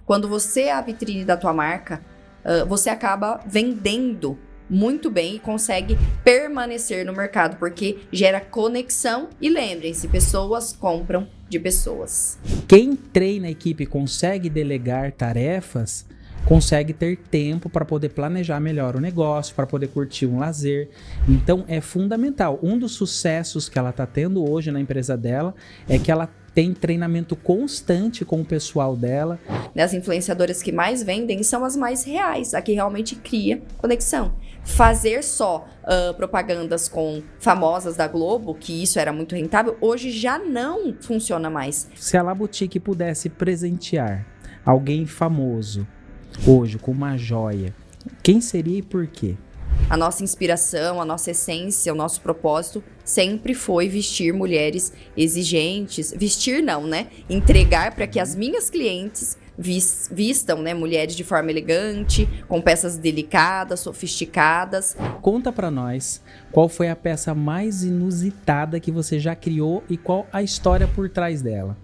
Quando você é a vitrine da tua marca, você acaba vendendo muito bem e consegue permanecer no mercado, porque gera conexão e lembrem-se, pessoas compram de pessoas. Quem treina a equipe e consegue delegar tarefas, consegue ter tempo para poder planejar melhor o negócio, para poder curtir um lazer. Então é fundamental. Um dos sucessos que ela está tendo hoje na empresa dela é que ela tem treinamento constante com o pessoal dela. As influenciadoras que mais vendem são as mais reais, a que realmente cria conexão. Fazer só propagandas com famosas da Globo, que isso era muito rentável, hoje já não funciona mais. Se a La Boutique pudesse presentear alguém famoso hoje com uma joia, quem seria e por quê? A nossa inspiração, a nossa essência, o nosso propósito sempre foi vestir mulheres exigentes. Vestir não, né? Entregar para que as minhas clientes vistam, né, mulheres de forma elegante, com peças delicadas, sofisticadas. Conta para nós qual foi a peça mais inusitada que você já criou e qual a história por trás dela.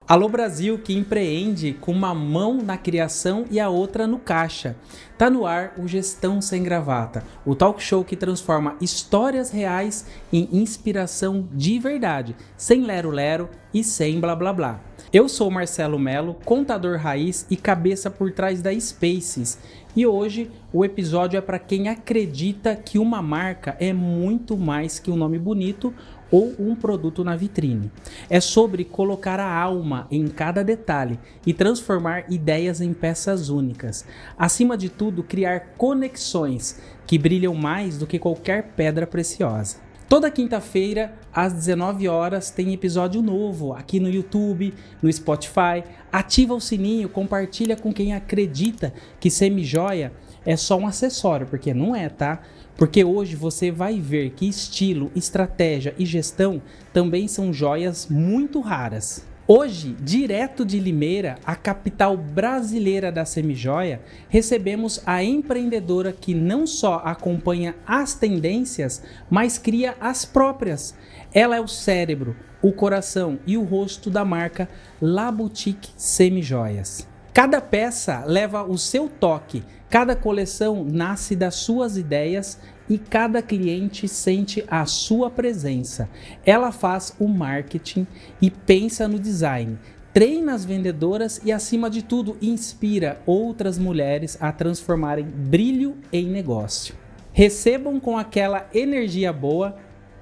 Alô Brasil, que empreende com uma mão na criação e a outra no caixa. Tá no ar o Gestão Sem Gravata, o talk show que transforma histórias reais em inspiração de verdade, sem lero-lero e sem blá blá blá. Eu sou Marcelo Melo, contador raiz e cabeça por trás da Spaces. E hoje o episódio é para quem acredita que uma marca é muito mais que um nome bonito ou um produto na vitrine. É sobre colocar a alma em cada detalhe e transformar ideias em peças únicas. Acima de tudo, criar conexões que brilham mais do que qualquer pedra preciosa. Toda quinta-feira, às 19 horas, tem episódio novo aqui no YouTube, no Spotify. Ativa o sininho, compartilha com quem acredita que semijoia é só um acessório, porque não é, tá? Porque hoje você vai ver que estilo, estratégia e gestão também são joias muito raras. Hoje, direto de Limeira, a capital brasileira da semijoia, recebemos a empreendedora que não só acompanha as tendências, mas cria as próprias. Ela é o cérebro, o coração e o rosto da marca La Boutique Semijoias. Cada peça leva o seu toque, cada coleção nasce das suas ideias e cada cliente sente a sua presença. Ela faz o marketing e pensa no design, treina as vendedoras e, acima de tudo, inspira outras mulheres a transformarem brilho em negócio. Recebam com aquela energia boa,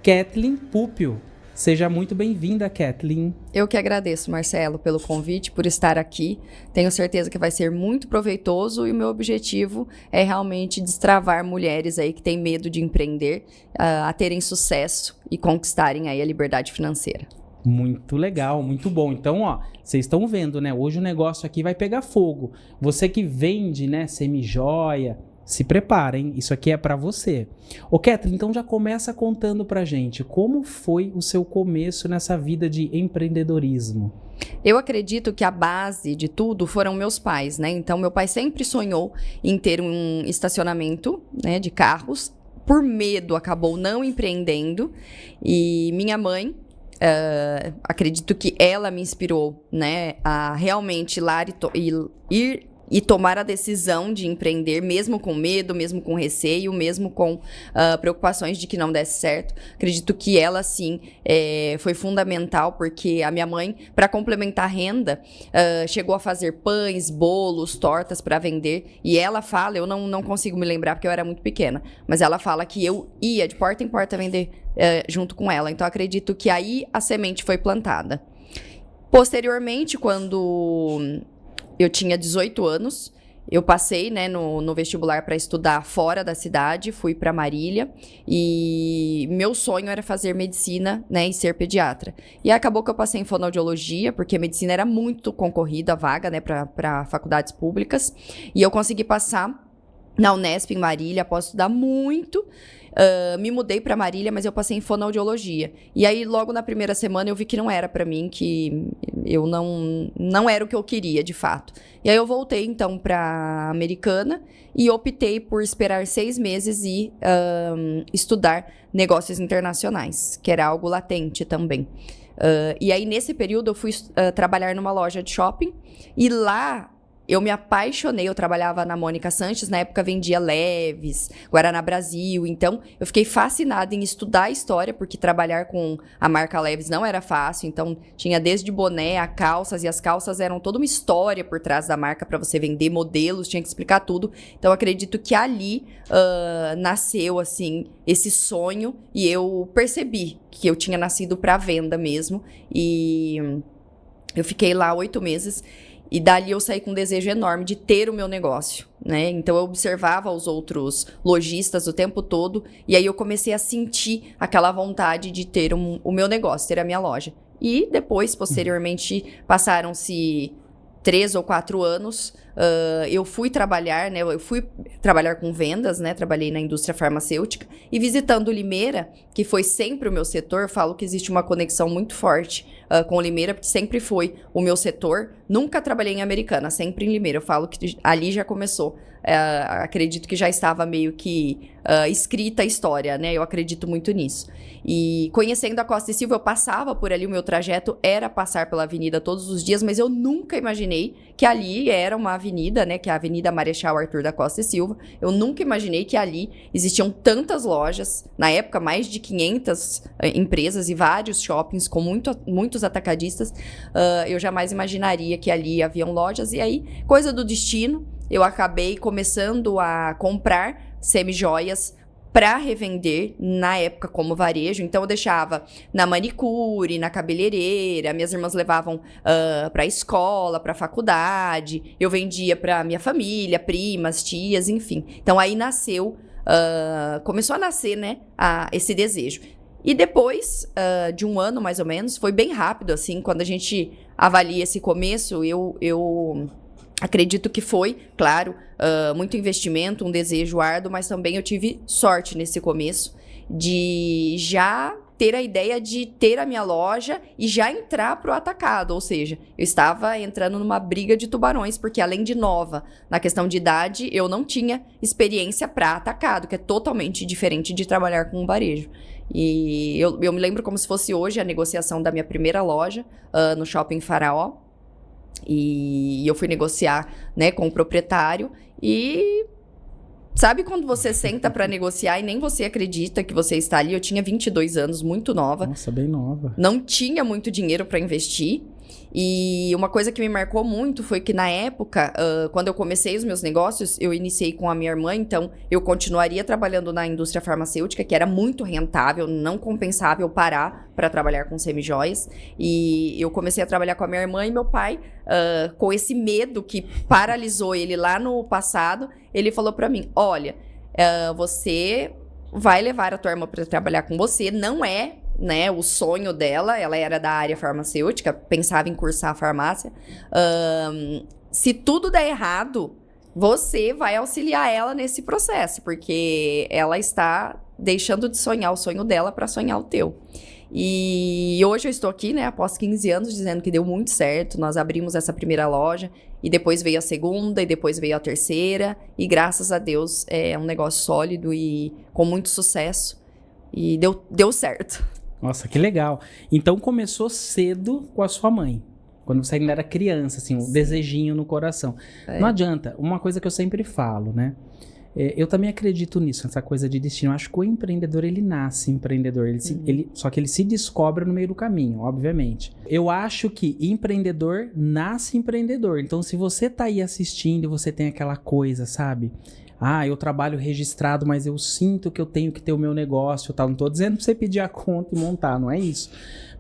Kathleen Pupio. Seja muito bem-vinda, Kathleen. Eu que agradeço, Marcelo, pelo convite, por estar aqui. Tenho certeza que vai ser muito proveitoso e o meu objetivo é realmente destravar mulheres aí que têm medo de empreender, a terem sucesso e conquistarem aí a liberdade financeira. Muito legal, muito bom. Então, ó, vocês estão vendo, né? Hoje o negócio aqui vai pegar fogo. Você que vende, né, semijoia, se prepara, hein? Isso aqui é pra você. Ô, Kathleen, então já começa contando pra gente como foi o seu começo nessa vida de empreendedorismo. Eu acredito que a base de tudo foram meus pais, né? Então, meu pai sempre sonhou em ter um estacionamento, né, de carros. Por medo, acabou não empreendendo. E minha mãe, acredito que ela me inspirou, né, a realmente ir lá e tomar a decisão de empreender, mesmo com medo, mesmo com receio, mesmo com preocupações de que não desse certo. Acredito que ela, sim, foi fundamental, porque a minha mãe, para complementar a renda, chegou a fazer pães, bolos, tortas para vender. E ela fala, eu não consigo me lembrar porque eu era muito pequena, mas ela fala que eu ia de porta em porta vender junto com ela. Então, acredito que aí a semente foi plantada. Posteriormente, quando eu tinha 18 anos, eu passei, né, no vestibular para estudar fora da cidade, fui para Marília e meu sonho era fazer medicina, né, e ser pediatra. E acabou que eu passei em fonoaudiologia, porque medicina era muito concorrida a vaga, né, para faculdades públicas, e eu consegui passar na Unesp em Marília após estudar muito. Me mudei para Marília, mas eu passei em fonoaudiologia. E aí, logo na primeira semana, eu vi que não era para mim, que eu não era o que eu queria, de fato. E aí, eu voltei, então, para Americana e optei por esperar 6 meses e estudar negócios internacionais, que era algo latente também. E aí, nesse período, eu fui trabalhar numa loja de shopping e lá eu me apaixonei. Eu trabalhava na Mônica Sanches, na época vendia Leves, Guaraná Brasil. Então, eu fiquei fascinada em estudar a história, porque trabalhar com a marca Leves não era fácil. Então, tinha desde boné a calças, e as calças eram toda uma história por trás da marca para você vender modelos, tinha que explicar tudo. Então, acredito que ali nasceu, assim, esse sonho, e eu percebi que eu tinha nascido para venda mesmo. E eu fiquei lá 8 meses. E dali eu saí com um desejo enorme de ter o meu negócio, né? Então eu observava os outros lojistas o tempo todo e aí eu comecei a sentir aquela vontade de ter o meu negócio, ter a minha loja. E depois, posteriormente, passaram-se 3 ou 4 anos, eu fui trabalhar, né? Eu fui trabalhar com vendas, né? Trabalhei na indústria farmacêutica e visitando Limeira, que foi sempre o meu setor, falo que existe uma conexão muito forte com Limeira, porque sempre foi o meu setor. Nunca trabalhei em Americana, sempre em Limeira. Eu falo que ali já começou. Acredito que já estava meio que escrita a história, né? Eu acredito muito nisso. E conhecendo a Costa e Silva, eu passava por ali, o meu trajeto era passar pela avenida todos os dias, mas eu nunca imaginei que ali era uma avenida, né? Que é a Avenida Marechal Arthur da Costa e Silva. Eu nunca imaginei que ali existiam tantas lojas, na época mais de 500 empresas e vários shoppings com muitos atacadistas. Eu jamais imaginaria que ali haviam lojas. E aí, coisa do destino, eu acabei começando a comprar semijoias para revender na época como varejo. Então eu deixava na manicure, na cabeleireira, minhas irmãs levavam para a escola, para a faculdade, eu vendia para minha família, primas, tias, enfim. Então aí começou a nascer, né, esse desejo. E depois de um ano, mais ou menos, foi bem rápido, assim, quando a gente avalia esse começo, eu acredito que foi, claro, muito investimento, um desejo árduo, mas também eu tive sorte nesse começo de já ter a ideia de ter a minha loja e já entrar pro atacado, ou seja, eu estava entrando numa briga de tubarões, porque além de nova, na questão de idade, eu não tinha experiência para atacado, que é totalmente diferente de trabalhar com um varejo. E eu me lembro como se fosse hoje a negociação da minha primeira loja no Shopping Faraó. E eu fui negociar, né, com o proprietário e sabe quando você senta para negociar e nem você acredita que você está ali? Eu tinha 22 anos, muito nova. Nossa, bem nova. Não tinha muito dinheiro para investir. E uma coisa que me marcou muito foi que na época, quando eu comecei os meus negócios, eu iniciei com a minha irmã, então eu continuaria trabalhando na indústria farmacêutica, que era muito rentável, não compensável parar para trabalhar com semijoias. E eu comecei a trabalhar com a minha irmã e meu pai, com esse medo que paralisou ele lá no passado, ele falou para mim, olha, você vai levar a tua irmã para trabalhar com você, não é, né, o sonho dela, ela era da área farmacêutica, pensava em cursar farmácia. Se tudo der errado, você vai auxiliar ela nesse processo, porque ela está deixando de sonhar o sonho dela para sonhar o teu. E hoje eu estou aqui, né, após 15 anos, dizendo que deu muito certo. Nós abrimos essa primeira loja e depois veio a segunda e depois veio a terceira. E graças a Deus é um negócio sólido e com muito sucesso. E deu certo. Nossa, que legal. Então começou cedo com a sua mãe, quando você ainda era criança, assim, um desejinho no coração. Não adianta, uma coisa que eu sempre falo, né? Eu também acredito nisso, nessa coisa de destino. Eu acho que o empreendedor, ele nasce empreendedor, só que ele se descobre no meio do caminho, obviamente. Eu acho que empreendedor nasce empreendedor. Então, se você tá aí assistindo e você tem aquela coisa, sabe? Eu trabalho registrado, mas eu sinto que eu tenho que ter o meu negócio, tal. Não tô dizendo pra você pedir a conta e montar, não é isso.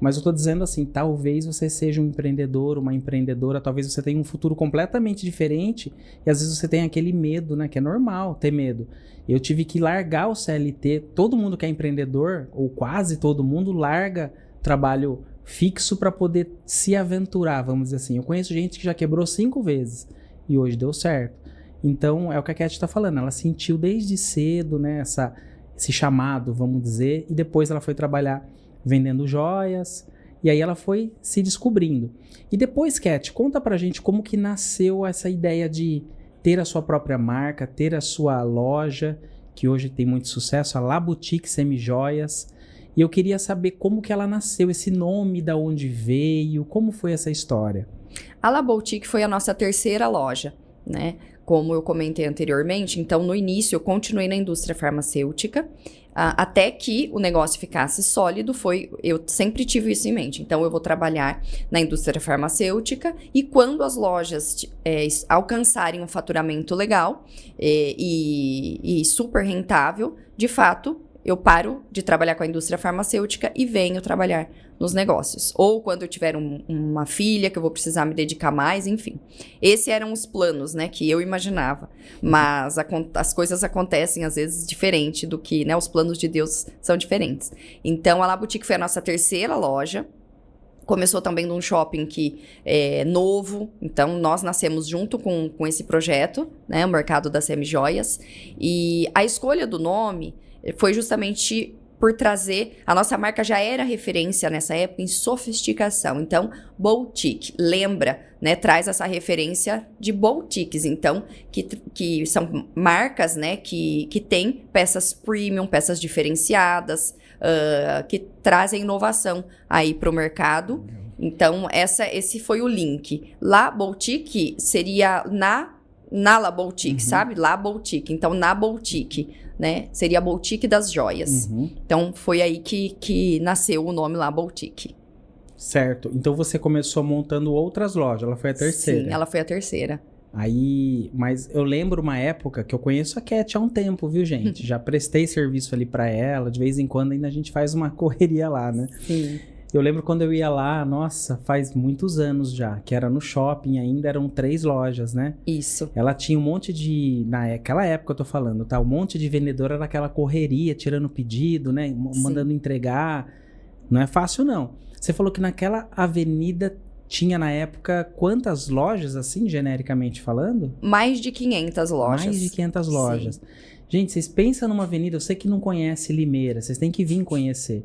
Mas eu tô dizendo assim, talvez você seja um empreendedor, uma empreendedora, talvez você tenha um futuro completamente diferente e às vezes você tem aquele medo, né? Que é normal ter medo. Eu tive que largar o CLT, todo mundo que é empreendedor, ou quase todo mundo, larga trabalho fixo para poder se aventurar, vamos dizer assim. Eu conheço gente que já quebrou 5 vezes e hoje deu certo. Então, é o que a Cat está falando, ela sentiu desde cedo, né, esse chamado, vamos dizer, e depois ela foi trabalhar vendendo joias, e aí ela foi se descobrindo. E depois, Cat, conta pra gente como que nasceu essa ideia de ter a sua própria marca, ter a sua loja, que hoje tem muito sucesso, a La Boutique Semijoias. E eu queria saber como que ela nasceu, esse nome, da onde veio, como foi essa história? A La Boutique foi a nossa terceira loja, né? Como eu comentei anteriormente, então no início eu continuei na indústria farmacêutica, até que o negócio ficasse sólido, eu sempre tive isso em mente. Então eu vou trabalhar na indústria farmacêutica e quando as lojas alcançarem um faturamento legal e super rentável, de fato, eu paro de trabalhar com a indústria farmacêutica e venho trabalhar nos negócios. Ou quando eu tiver uma filha que eu vou precisar me dedicar mais, enfim. Esses eram os planos, né, que eu imaginava. Mas as coisas acontecem, às vezes, diferente do que, né, os planos de Deus são diferentes. Então, a La Boutique foi a nossa terceira loja. Começou também num shopping que é novo, então nós nascemos junto com esse projeto, né, o Mercado das Semijoias. E a escolha do nome foi justamente por trazer... A nossa marca já era referência nessa época em sofisticação. Então, boutique, lembra, né? Traz essa referência de boutiques. Então, que são marcas, né? Que têm peças premium, peças diferenciadas, que trazem inovação aí para o mercado. Então, esse foi o link. La Boutique seria na La Boutique, sabe? La Boutique. Então, na Boutique, né? Seria a Boutique das Joias. Então, foi aí que nasceu o nome La Boutique. Certo. Então, você começou montando outras lojas. Ela foi a terceira. Sim, ela foi a terceira. Aí, mas eu lembro uma época que eu conheço a Cat há um tempo, viu, gente? Já prestei serviço ali pra ela. De vez em quando ainda a gente faz uma correria lá, né? Sim. Eu lembro quando eu ia lá, nossa, faz muitos anos já, que era no shopping ainda, eram 3 lojas, né? Isso. Ela tinha um monte de... Naquela época eu tô falando, tá? Um monte de vendedora naquela correria, tirando pedido, né? Mandando entregar. Não é fácil, não. Você falou que naquela avenida tinha, na época, quantas lojas, assim, genericamente falando? Mais de 500 lojas. Mais de 500 lojas. Sim. Gente, vocês pensam numa avenida, eu sei que não conhece Limeira, vocês têm que vir conhecer.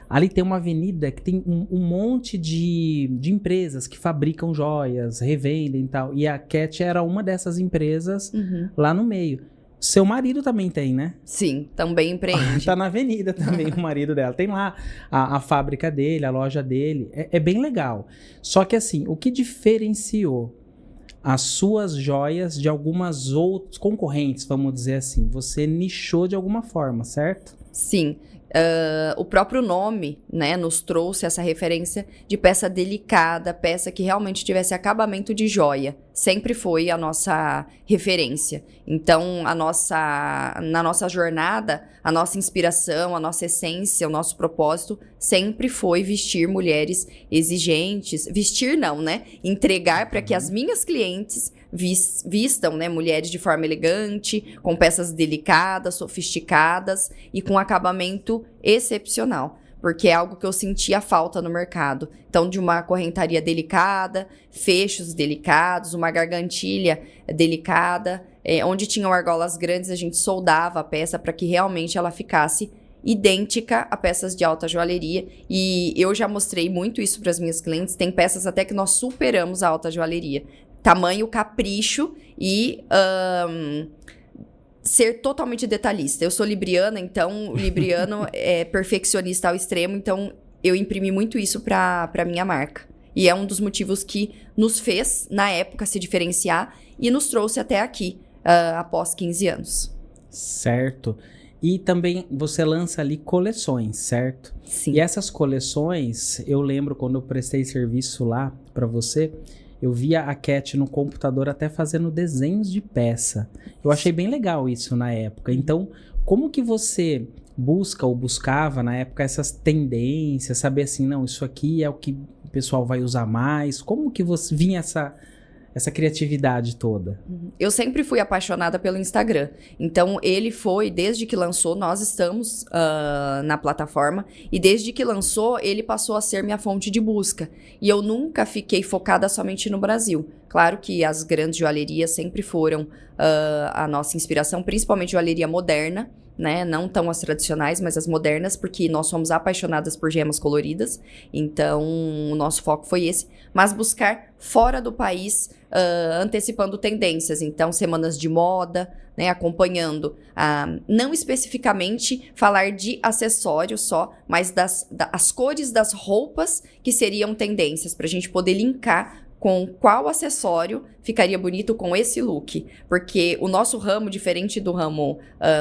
Ali tem uma avenida que tem um monte de empresas que fabricam joias, revendem e tal. E a Cat era uma dessas empresas lá no meio. Seu marido também tem, né? Sim, também empreende. Tá na avenida também o marido dela. Tem lá a fábrica dele, a loja dele. É bem legal. Só que assim, o que diferenciou as suas joias de algumas outras concorrentes, vamos dizer assim? Você nichou de alguma forma, certo? Sim. O próprio nome, né, nos trouxe essa referência de peça delicada, peça que realmente tivesse acabamento de joia. Sempre foi a nossa referência. Então, na nossa jornada, a nossa inspiração, a nossa essência, o nosso propósito sempre foi vestir mulheres exigentes. Vestir não, né? Entregar para que as minhas clientes vistam, né, mulheres de forma elegante, com peças delicadas, sofisticadas e com acabamento excepcional, porque é algo que eu sentia falta no mercado. Então, de uma correntaria delicada, fechos delicados, uma gargantilha delicada, onde tinham argolas grandes, a gente soldava a peça para que realmente ela ficasse idêntica a peças de alta joalheria. E eu já mostrei muito isso para as minhas clientes. Tem peças até que nós superamos a alta joalheria. Tamanho, capricho e ser totalmente detalhista. Eu sou libriana, então o libriano é perfeccionista ao extremo, então eu imprimi muito isso para minha marca. E é um dos motivos que nos fez, na época, se diferenciar e nos trouxe até aqui, após 15 anos. Certo. E também você lança ali coleções, certo? Sim. E essas coleções, eu lembro quando eu prestei serviço lá para você, eu via a Cat no computador até fazendo desenhos de peça. Eu achei bem legal isso na época. Então, como que você busca ou buscava na época essas tendências, saber assim, não, isso aqui é o que o pessoal vai usar mais? Como que você vinha essa criatividade toda? Eu sempre fui apaixonada pelo Instagram. Então, ele foi, desde que lançou, nós estamos na plataforma, e desde que lançou, ele passou a ser minha fonte de busca. E eu nunca fiquei focada somente no Brasil. Claro que as grandes joalherias sempre foram a nossa inspiração, principalmente joalheria moderna, né? Não tão as tradicionais, mas as modernas, porque nós somos apaixonadas por gemas coloridas. Então, o nosso foco foi esse. Mas buscar fora do país, antecipando tendências. Então, semanas de moda, né? Acompanhando. Não especificamente falar de acessórios só, mas as cores das roupas que seriam tendências, para a gente poder linkar com qual acessório ficaria bonito com esse look. Porque o nosso ramo, diferente do ramo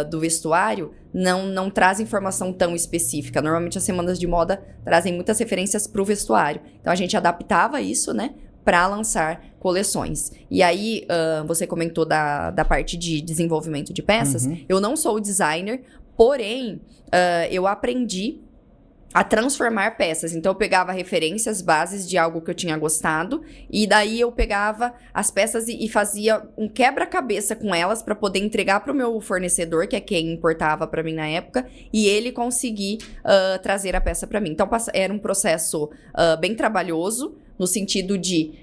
do vestuário, não traz informação tão específica. Normalmente as semanas de moda trazem muitas referências para o vestuário. Então a gente adaptava isso, né, para lançar coleções. E aí, você comentou da parte de desenvolvimento de peças. Eu não sou designer, porém, eu aprendi a transformar peças. Então, eu pegava referências, bases de algo que eu tinha gostado, e daí eu pegava as peças e fazia um quebra-cabeça com elas para poder entregar para o meu fornecedor, que é quem importava para mim na época, e ele conseguir trazer a peça para mim. Então, era um processo bem trabalhoso, no sentido de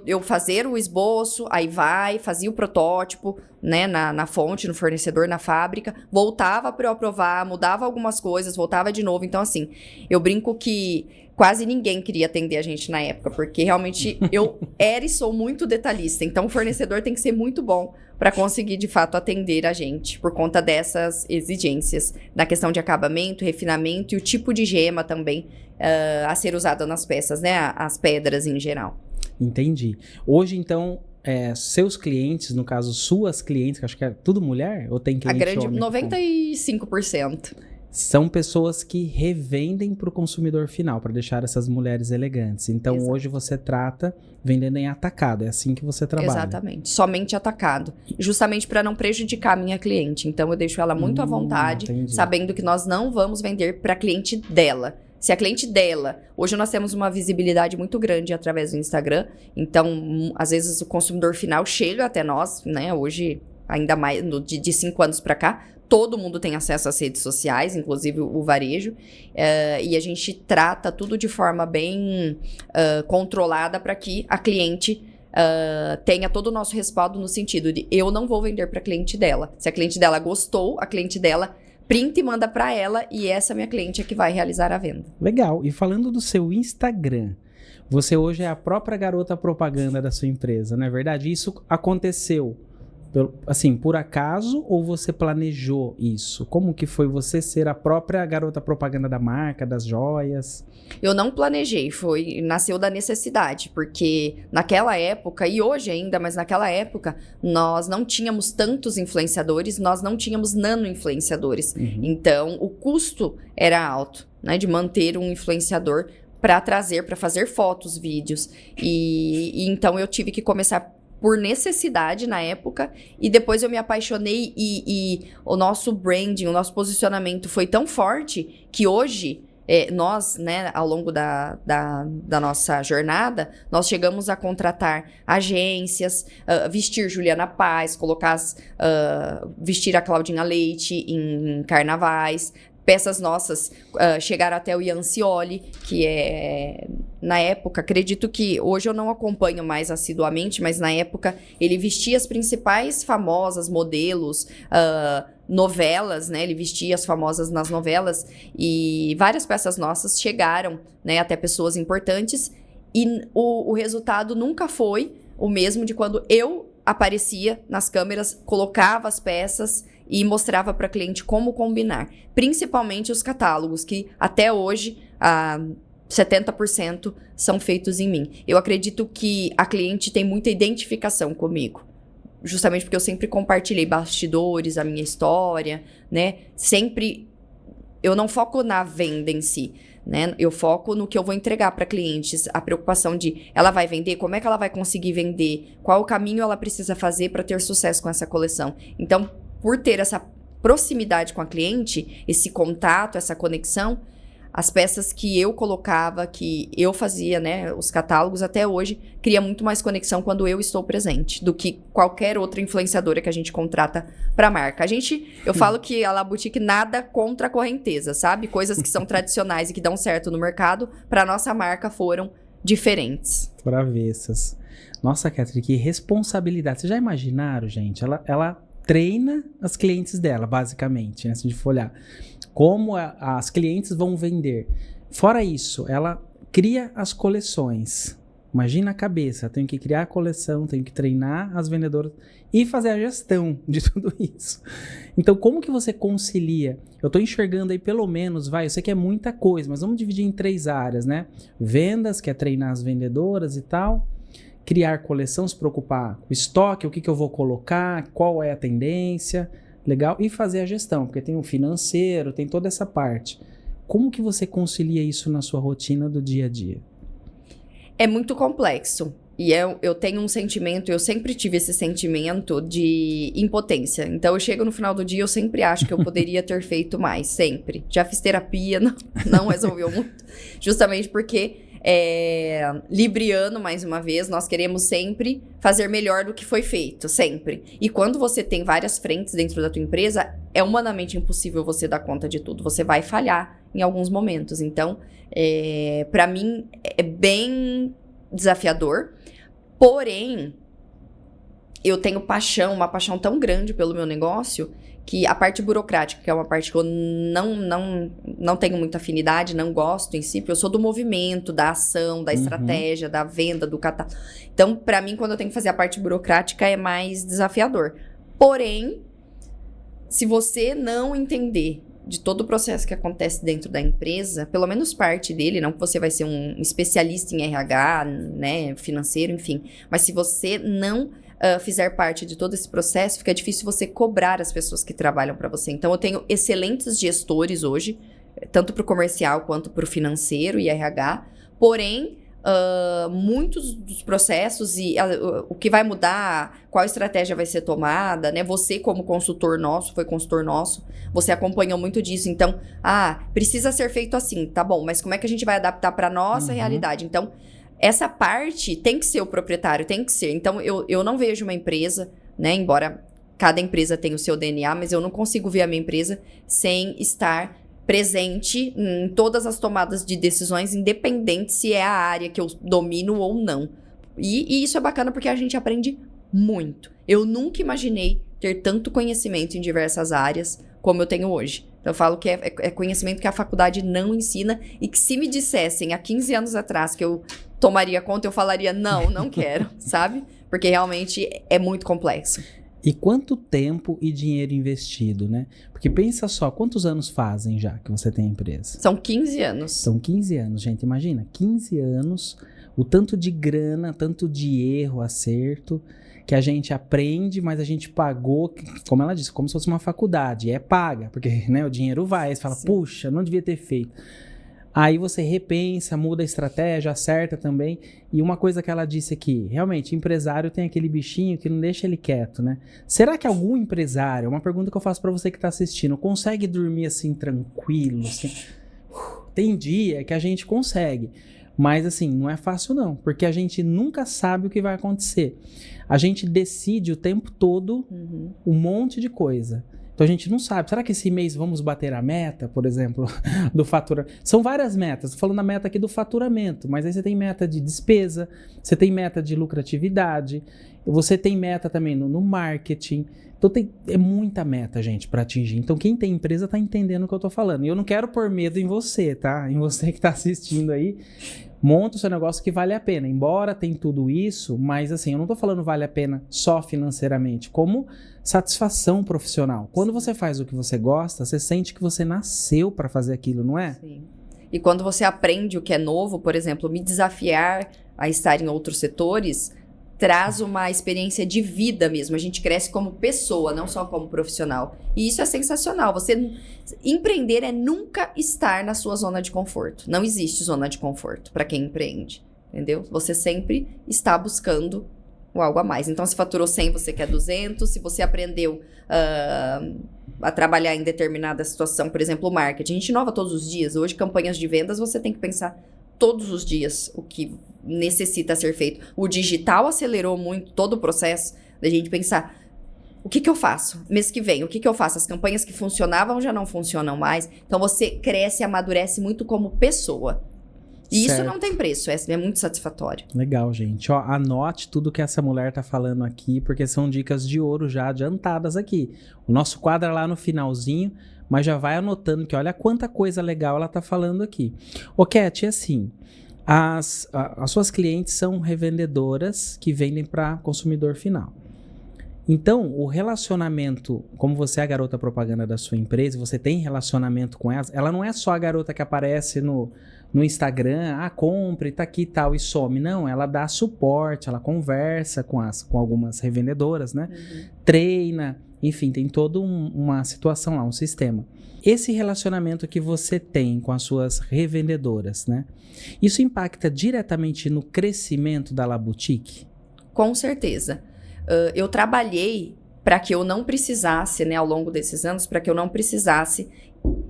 eu fazer o esboço, aí fazia o protótipo, né, na fonte, no fornecedor, na fábrica, voltava para eu aprovar, mudava algumas coisas, voltava de novo. Então, assim, eu brinco que quase ninguém queria atender a gente na época, porque realmente eu era e sou muito detalhista. Então, o fornecedor tem que ser muito bom para conseguir, de fato, atender a gente, por conta dessas exigências, na questão de acabamento, refinamento e o tipo de gema também a ser usada nas peças, né? As pedras em geral. Entendi. Hoje, então, seus clientes, no caso, suas clientes, que acho que é tudo mulher? Ou tem cliente homem? 95%. São pessoas que revendem para o consumidor final, para deixar essas mulheres elegantes. Então, Exato. Hoje você trata vendendo em atacado. É assim que você trabalha. Exatamente. Somente atacado. Justamente para não prejudicar a minha cliente. Então, eu deixo ela muito à vontade, entendi. sabendo que nós não vamos vender para a cliente dela. Se a cliente dela... Hoje nós temos uma visibilidade muito grande através do Instagram. Então, às vezes, o consumidor final chega até nós, né? Hoje, ainda mais de 5 anos para cá, todo mundo tem acesso às redes sociais, inclusive o varejo. E a gente trata tudo de forma bem controlada para que a cliente tenha todo o nosso respaldo no sentido de eu não vou vender para a cliente dela. Se a cliente dela gostou, a cliente dela printa e manda para ela e essa minha cliente é que vai realizar a venda. Legal. E falando do seu Instagram, você hoje é a própria garota propaganda da sua empresa, não é verdade? Isso aconteceu, assim, por acaso ou você planejou isso? Como que foi você ser a própria garota propaganda da marca, das joias? Eu não planejei, nasceu da necessidade, porque naquela época, e hoje ainda, mas naquela época, nós não tínhamos tantos influenciadores, nós não tínhamos nano-influenciadores. Então, o custo era alto, né, de manter um influenciador para fazer fotos, vídeos. E então eu tive que começar por necessidade na época, e depois eu me apaixonei e o nosso branding, o nosso posicionamento foi tão forte que hoje... nós, né, ao longo da nossa jornada, nós chegamos a contratar agências, vestir Juliana Paz, vestir a Claudinha Leite em carnavais. Peças nossas chegaram até o Ian Scioli, que na época, acredito que hoje eu não acompanho mais assiduamente, mas na época ele vestia as principais famosas modelos, novelas, né? Ele vestia as famosas nas novelas e várias peças nossas chegaram, né, até pessoas importantes e o resultado nunca foi o mesmo de quando eu aparecia nas câmeras, colocava as peças e mostrava para a cliente como combinar. Principalmente os catálogos, que até hoje 70% são feitos em mim. Eu acredito que a cliente tem muita identificação comigo. Justamente porque eu sempre compartilhei bastidores, a minha história, né? Sempre... Eu não foco na venda em si, né? Eu foco no que eu vou entregar para clientes. A preocupação de ela vai vender, como é que ela vai conseguir vender, qual o caminho ela precisa fazer para ter sucesso com essa coleção. Então, por ter essa proximidade com a cliente, esse contato, essa conexão, as peças que eu colocava, que eu fazia, né, os catálogos até hoje, cria muito mais conexão quando eu estou presente do que qualquer outra influenciadora que a gente contrata para a marca. Eu falo que a La Boutique nada contra a correnteza, sabe? Coisas que são tradicionais e que dão certo no mercado, para nossa marca foram diferentes. Travessas. Nossa, Catherine, que responsabilidade. Vocês já imaginaram, gente? Ela treina as clientes dela, basicamente, né? Se a gente for olhar. Como as clientes vão vender. Fora isso, ela cria as coleções. Imagina a cabeça, tenho que criar a coleção, tenho que treinar as vendedoras e fazer a gestão de tudo isso. Então, como que você concilia? Eu estou enxergando aí pelo menos, eu sei que é muita coisa, mas vamos dividir em 3 áreas, né? Vendas, que é treinar as vendedoras e tal. Criar coleção, se preocupar com o estoque, o que eu vou colocar, qual é a tendência, legal. E fazer a gestão, porque tem o financeiro, tem toda essa parte. Como que você concilia isso na sua rotina do dia a dia? É muito complexo. E eu tenho um sentimento, eu sempre tive esse sentimento de impotência. Então, eu chego no final do dia, eu sempre acho que eu poderia ter feito mais, sempre. Já fiz terapia, não resolveu muito. Justamente porque, libriano, mais uma vez, nós queremos sempre fazer melhor do que foi feito, sempre. E quando você tem várias frentes dentro da tua empresa, é humanamente impossível você dar conta de tudo. Você vai falhar em alguns momentos. Então, para mim, é bem desafiador. Porém, eu tenho uma paixão tão grande pelo meu negócio, que a parte burocrática, que é uma parte que eu não tenho muita afinidade, não gosto em si, porque eu sou do movimento, da ação, da estratégia, da venda, do catálogo. Então, para mim, quando eu tenho que fazer a parte burocrática, é mais desafiador. Porém, se você não entender de todo o processo que acontece dentro da empresa, pelo menos parte dele, não que você vai ser um especialista em RH, né, financeiro, enfim, mas se você não fizer parte de todo esse processo, fica difícil você cobrar as pessoas que trabalham para você. Então, eu tenho excelentes gestores hoje, tanto para o comercial quanto para o financeiro e RH, porém, muitos dos processos e o que vai mudar, qual estratégia vai ser tomada, né? Você como consultor nosso, foi consultor nosso, você acompanhou muito disso. Então, precisa ser feito assim, tá bom, mas como é que a gente vai adaptar para nossa realidade? Então, essa parte tem que ser o proprietário, tem que ser. Então, eu não vejo uma empresa, né? Embora cada empresa tenha o seu DNA, mas eu não consigo ver a minha empresa sem estar presente em todas as tomadas de decisões, independente se é a área que eu domino ou não. E isso é bacana porque a gente aprende muito. Eu nunca imaginei ter tanto conhecimento em diversas áreas como eu tenho hoje. Então, eu falo que é conhecimento que a faculdade não ensina e que se me dissessem há 15 anos atrás que eu tomaria conta, eu falaria, não quero, sabe? Porque realmente é muito complexo. E quanto tempo e dinheiro investido, né? Porque pensa só, quantos anos fazem já que você tem a empresa? São 15 anos. São 15 anos, gente. Imagina, 15 anos, o tanto de grana, tanto de erro, acerto, que a gente aprende, mas a gente pagou, como ela disse, como se fosse uma faculdade. É paga, porque né, o dinheiro vai, você fala, sim, puxa, não devia ter feito. Aí você repensa, muda a estratégia, acerta também. E uma coisa que ela disse aqui, realmente, empresário tem aquele bichinho que não deixa ele quieto, né? Será que algum empresário, uma pergunta que eu faço pra você que tá assistindo, consegue dormir assim, tranquilo? Assim? Tem dia que a gente consegue, mas assim, não é fácil não, porque a gente nunca sabe o que vai acontecer. A gente decide o tempo todo um monte de coisa. Então a gente não sabe, será que esse mês vamos bater a meta, por exemplo, do faturamento? São várias metas, estou falando a meta aqui do faturamento, mas aí você tem meta de despesa, você tem meta de lucratividade, você tem meta também no marketing. Então é muita meta, gente, para atingir. Então quem tem empresa está entendendo o que eu estou falando. E eu não quero pôr medo em você, tá? Em você que está assistindo aí. Monta o seu negócio que vale a pena. Embora tem tudo isso, mas assim, eu não tô falando vale a pena só financeiramente, como satisfação profissional. Quando você faz o que você gosta, você sente que você nasceu para fazer aquilo, não é? Sim. E quando você aprende o que é novo, por exemplo, me desafiar a estar em outros setores, traz uma experiência de vida mesmo. A gente cresce como pessoa, não só como profissional. E isso é sensacional. Empreender é nunca estar na sua zona de conforto. Não existe zona de conforto para quem empreende, entendeu? Você sempre está buscando algo a mais. Então, se faturou 100, você quer 200. Se você aprendeu a trabalhar em determinada situação, por exemplo, o marketing. A gente inova todos os dias. Hoje, campanhas de vendas, você tem que pensar todos os dias o que necessita ser feito. O digital acelerou muito todo o processo da gente pensar, o que eu faço? Mês que vem, o que eu faço? As campanhas que funcionavam já não funcionam mais. Então, você cresce e amadurece muito como pessoa. E isso Certo. não tem preço, é muito satisfatório. Legal, gente. Ó, anote tudo que essa mulher tá falando aqui, porque são dicas de ouro já adiantadas aqui. O nosso quadro é lá no finalzinho, mas já vai anotando que olha quanta coisa legal ela tá falando aqui. Ô, Cat, assim, as suas clientes são revendedoras que vendem para consumidor final. Então, o relacionamento, como você é a garota propaganda da sua empresa, você tem relacionamento com elas, ela não é só a garota que aparece no Instagram, compre, tá aqui e tal, e some. Não, ela dá suporte, ela conversa com algumas revendedoras, né? Treina, enfim, tem toda uma situação lá, um sistema. Esse relacionamento que você tem com as suas revendedoras, né? Isso impacta diretamente no crescimento da La Boutique? Com certeza. Eu trabalhei para que eu não precisasse, né, ao longo desses anos, para que eu não precisasse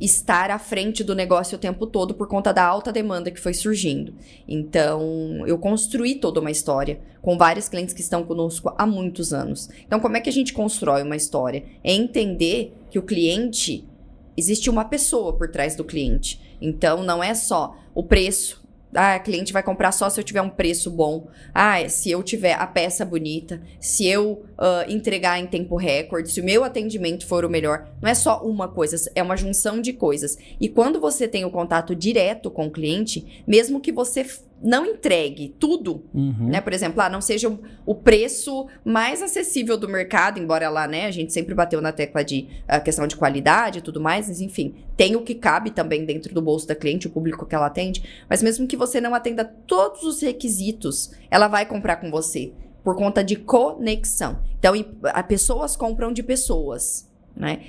estar à frente do negócio o tempo todo por conta da alta demanda que foi surgindo. Então, eu construí toda uma história com vários clientes que estão conosco há muitos anos. Então, como é que a gente constrói uma história? É entender que o cliente, existe uma pessoa por trás do cliente. Então, não é só o preço. A cliente vai comprar só se eu tiver um preço bom. Se eu tiver a peça bonita, se eu entregar em tempo recorde, se o meu atendimento for o melhor. Não é só uma coisa, é uma junção de coisas. E quando você tem o contato direto com o cliente, mesmo que você não entregue tudo, né? Por exemplo, não seja o preço mais acessível do mercado, embora lá, né, a gente sempre bateu na tecla de questão de qualidade e tudo mais, mas enfim, tem o que cabe também dentro do bolso da cliente, o público que ela atende, mas mesmo que você não atenda todos os requisitos, ela vai comprar com você, por conta de conexão. Então, as pessoas compram de pessoas, né?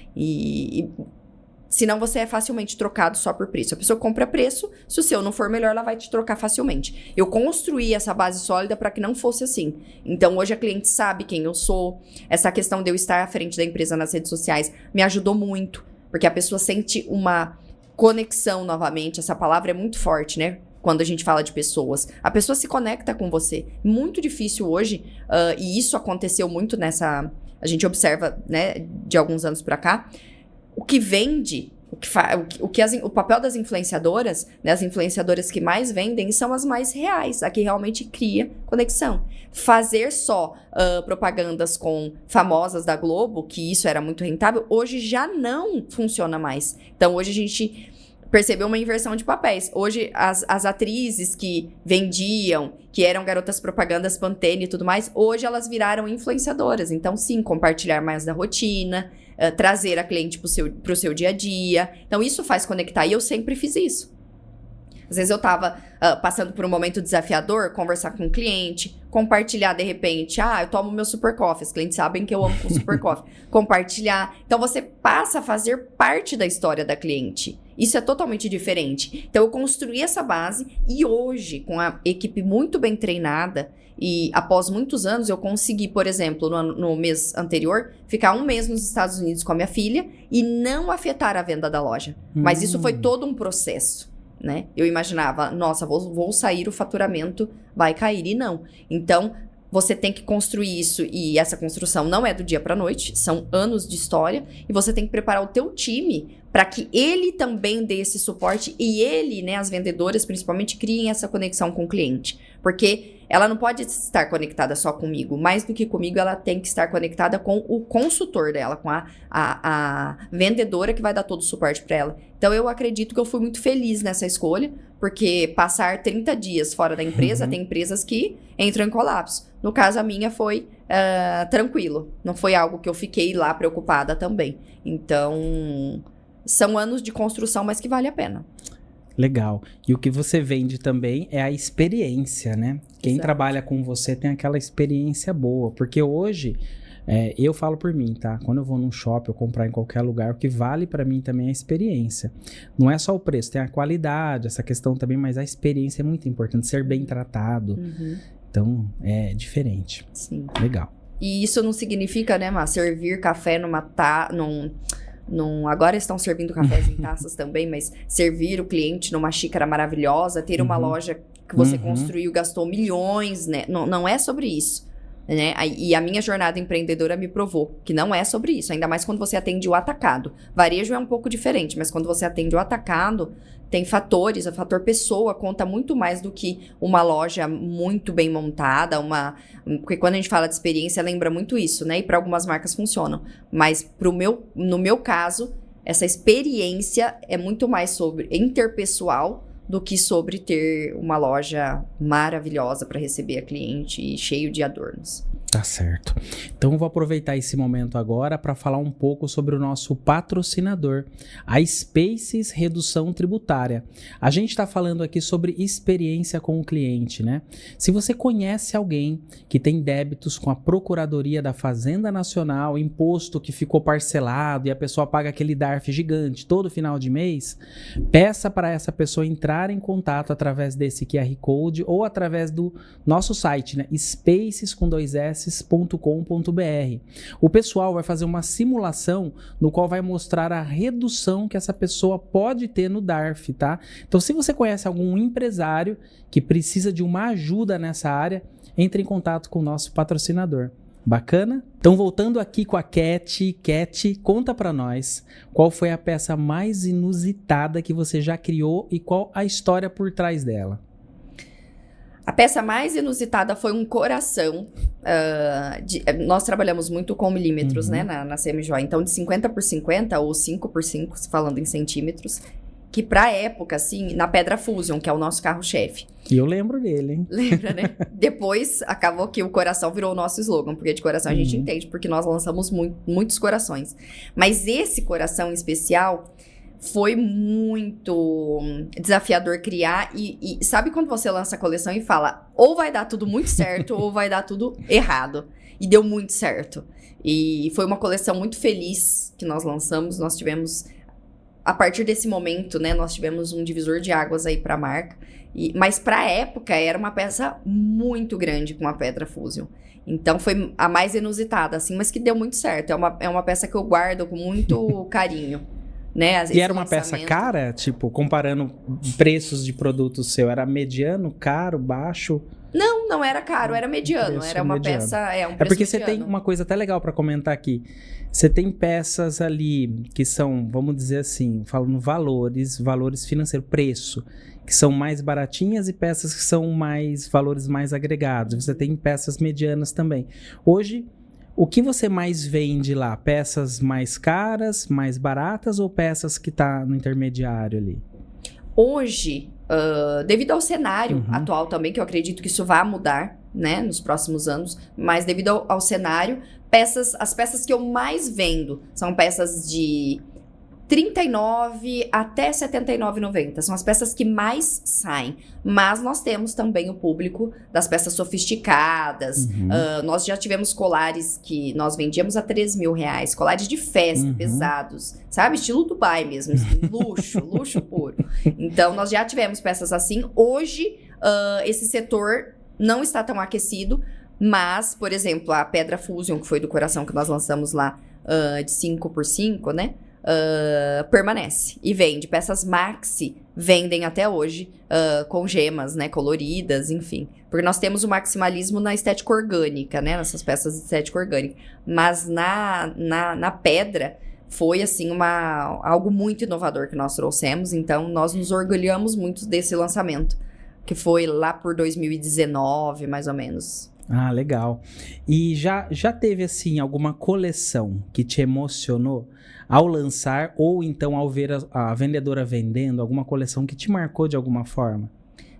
Senão você é facilmente trocado só por preço. A pessoa compra preço, se o seu não for melhor, ela vai te trocar facilmente. Eu construí essa base sólida para que não fosse assim. Então, hoje a cliente sabe quem eu sou. Essa questão de eu estar à frente da empresa nas redes sociais me ajudou muito, porque a pessoa sente uma conexão novamente. Essa palavra é muito forte, né? Quando a gente fala de pessoas. A pessoa se conecta com você. Muito difícil hoje, e isso aconteceu muito a gente observa, né, de alguns anos para cá. O que vende, o papel das influenciadoras, né, as influenciadoras que mais vendem são as mais reais, a que realmente cria conexão. Fazer só propagandas com famosas da Globo, que isso era muito rentável, hoje já não funciona mais. Então, hoje a gente percebeu uma inversão de papéis. Hoje, as atrizes que vendiam, que eram garotas propagandas Pantene e tudo mais, hoje elas viraram influenciadoras. Então, sim, compartilhar mais da rotina, trazer a cliente pro seu dia a dia. Então, isso faz conectar. E eu sempre fiz isso. Às vezes eu tava passando por um momento desafiador, conversar com o cliente, compartilhar de repente, eu tomo meu super coffee, os clientes sabem que eu amo com super coffee, compartilhar. Então você passa a fazer parte da história da cliente. Isso é totalmente diferente. Então eu construí essa base e hoje, com a equipe muito bem treinada, e após muitos anos eu consegui, por exemplo, no mês anterior, ficar 1 mês nos Estados Unidos com a minha filha e não afetar a venda da loja. Mas isso foi todo um processo, né? Eu imaginava, nossa, vou sair, o faturamento vai cair, e não. Então, você tem que construir isso, e essa construção não é do dia para noite, são anos de história, e você tem que preparar o teu time para que ele também dê esse suporte e ele, né, as vendedoras principalmente, criem essa conexão com o cliente. Porque ela não pode estar conectada só comigo. Mais do que comigo, ela tem que estar conectada com o consultor dela, com a vendedora que vai dar todo o suporte para ela. Então, eu acredito que eu fui muito feliz nessa escolha, porque passar 30 dias fora da empresa, tem empresas que entram em colapso. No caso, a minha foi tranquilo. Não foi algo que eu fiquei lá preocupada também. Então, são anos de construção, mas que vale a pena. Legal. E o que você vende também é a experiência, né? Quem Exato. trabalha com você tem aquela experiência boa. Porque hoje, eu falo por mim, tá? Quando eu vou num shopping ou comprar em qualquer lugar, o que vale pra mim também é a experiência. Não é só o preço, tem a qualidade, essa questão também, mas a experiência é muito importante, ser bem tratado. Então, é diferente. Sim. Legal. E isso não significa, né, Má, servir café agora estão servindo cafés em taças também, mas servir o cliente numa xícara maravilhosa, ter uma loja que você construiu, gastou milhões, né? Não é sobre isso. né? E a minha jornada empreendedora me provou que não é sobre isso, ainda mais quando você atende o atacado. Varejo é um pouco diferente, mas quando você atende o atacado, tem fatores, o fator pessoa conta muito mais do que uma loja muito bem montada, porque quando a gente fala de experiência, lembra muito isso, né? E para algumas marcas funcionam, mas no meu caso, essa experiência é muito mais sobre interpessoal do que sobre ter uma loja maravilhosa para receber a cliente e cheio de adornos. Tá certo. Então eu vou aproveitar esse momento agora para falar um pouco sobre o nosso patrocinador, a Spaces Redução Tributária. A gente está falando aqui sobre experiência com o cliente, né? Se você conhece alguém que tem débitos com a Procuradoria da Fazenda Nacional, imposto que ficou parcelado e a pessoa paga aquele DARF gigante todo final de mês, peça para essa pessoa entrar em contato através desse QR Code ou através do nosso site, né? Spaces com 2S .com.br. O pessoal vai fazer uma simulação no qual vai mostrar a redução que essa pessoa pode ter no DARF, tá? Então, se você conhece algum empresário que precisa de uma ajuda nessa área, entre em contato com o nosso patrocinador. Bacana? Então, voltando aqui com a Cat. Cat, conta pra nós qual foi a peça mais inusitada que você já criou e qual a história por trás dela. A peça mais inusitada foi um coração. Nós trabalhamos muito com milímetros, né, na CMJoia. Então, de 50 por 50 ou 5 por 5, falando em centímetros, que pra época, assim, na Pedra Fusion, que é o nosso carro-chefe. E eu lembro dele, hein? Lembra, né? Depois, acabou que o coração virou o nosso slogan, porque de coração a gente entende, porque nós lançamos muitos corações. Mas esse coração em especial foi muito desafiador criar e sabe quando você lança a coleção e fala ou vai dar tudo muito certo ou vai dar tudo errado, e deu muito certo, e foi uma coleção muito feliz que nós lançamos. Nós tivemos, a partir desse momento, né, nós tivemos um divisor de águas aí pra marca, mas pra época era uma peça muito grande com a Pedra Fusion. Então foi a mais inusitada, assim, mas que deu muito certo. É uma peça que eu guardo com muito carinho. Né? E era uma peça cara? Tipo, comparando preços de produto seu, era mediano, caro, baixo? Não era caro, era mediano. Era uma mediano. Peça, um preço porque mediano. Você tem uma coisa até legal para comentar aqui. Você tem peças ali que são, vamos dizer assim, falando valores financeiros, preço, que são mais baratinhas, e peças que são valores mais agregados. Você tem peças medianas também. Hoje, o que você mais vende lá? Peças mais caras, mais baratas, ou peças que tá no intermediário ali? Hoje, devido ao cenário atual também, que eu acredito que isso vai mudar, né, nos próximos anos, mas devido ao cenário, as peças que eu mais vendo são peças de R$39 até R$79,90. São as peças que mais saem. Mas nós temos também o público das peças sofisticadas. Nós já tivemos colares que nós vendíamos a R$3.000. Colares de festa, pesados. Sabe? Estilo Dubai mesmo. Luxo puro. Então, nós já tivemos peças assim. Hoje, esse setor não está tão aquecido. Mas, por exemplo, a Pedra Fusion, que foi do coração que nós lançamos lá, de 5 por 5, né? Permanece e vende. Peças maxi vendem até hoje, com gemas, né, coloridas, enfim. Porque nós temos o maximalismo na estética orgânica, né, nessas peças de estética orgânica. Mas na pedra foi, assim, algo muito inovador que nós trouxemos. Então, nós nos orgulhamos muito desse lançamento, que foi lá por 2019, mais ou menos. Ah, legal. E já teve, assim, alguma coleção que te emocionou ao lançar, ou então ao ver a vendedora vendendo, alguma coleção que te marcou de alguma forma?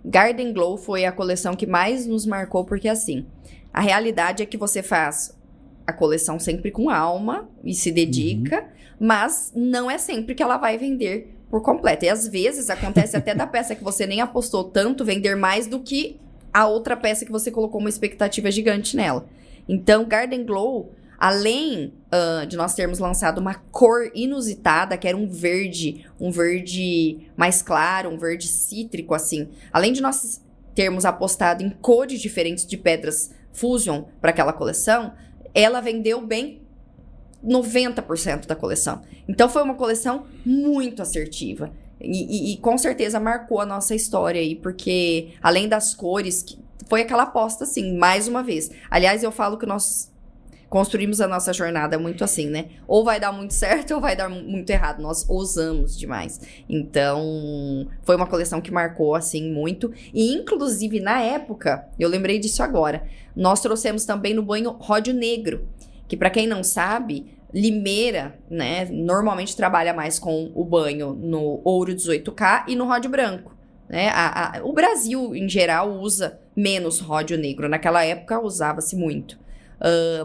Garden Glow foi a coleção que mais nos marcou, porque assim, a realidade é que você faz a coleção sempre com alma e se dedica, mas não é sempre que ela vai vender por completo. E às vezes acontece até da peça que você nem apostou tanto vender mais do que a outra peça que você colocou uma expectativa gigante nela. Então, Garden Glow, além de nós termos lançado uma cor inusitada, que era um verde mais claro, um verde cítrico, assim. Além de nós termos apostado em cores diferentes de pedras Fusion para aquela coleção, ela vendeu bem 90% da coleção. Então, foi uma coleção muito assertiva. E com certeza marcou a nossa história aí, porque além das cores, foi aquela aposta, assim, mais uma vez. Aliás, eu falo que nós construímos a nossa jornada muito assim, né? Ou vai dar muito certo ou vai dar muito errado. Nós ousamos demais. Então, foi uma coleção que marcou, assim, muito. E, inclusive, na época, eu lembrei disso agora, nós trouxemos também no banho ródio negro, que, pra quem não sabe, Limeira, né, normalmente trabalha mais com o banho no ouro 18K e no ródio branco. Né? O Brasil, em geral, usa menos ródio negro. Naquela época, usava-se muito.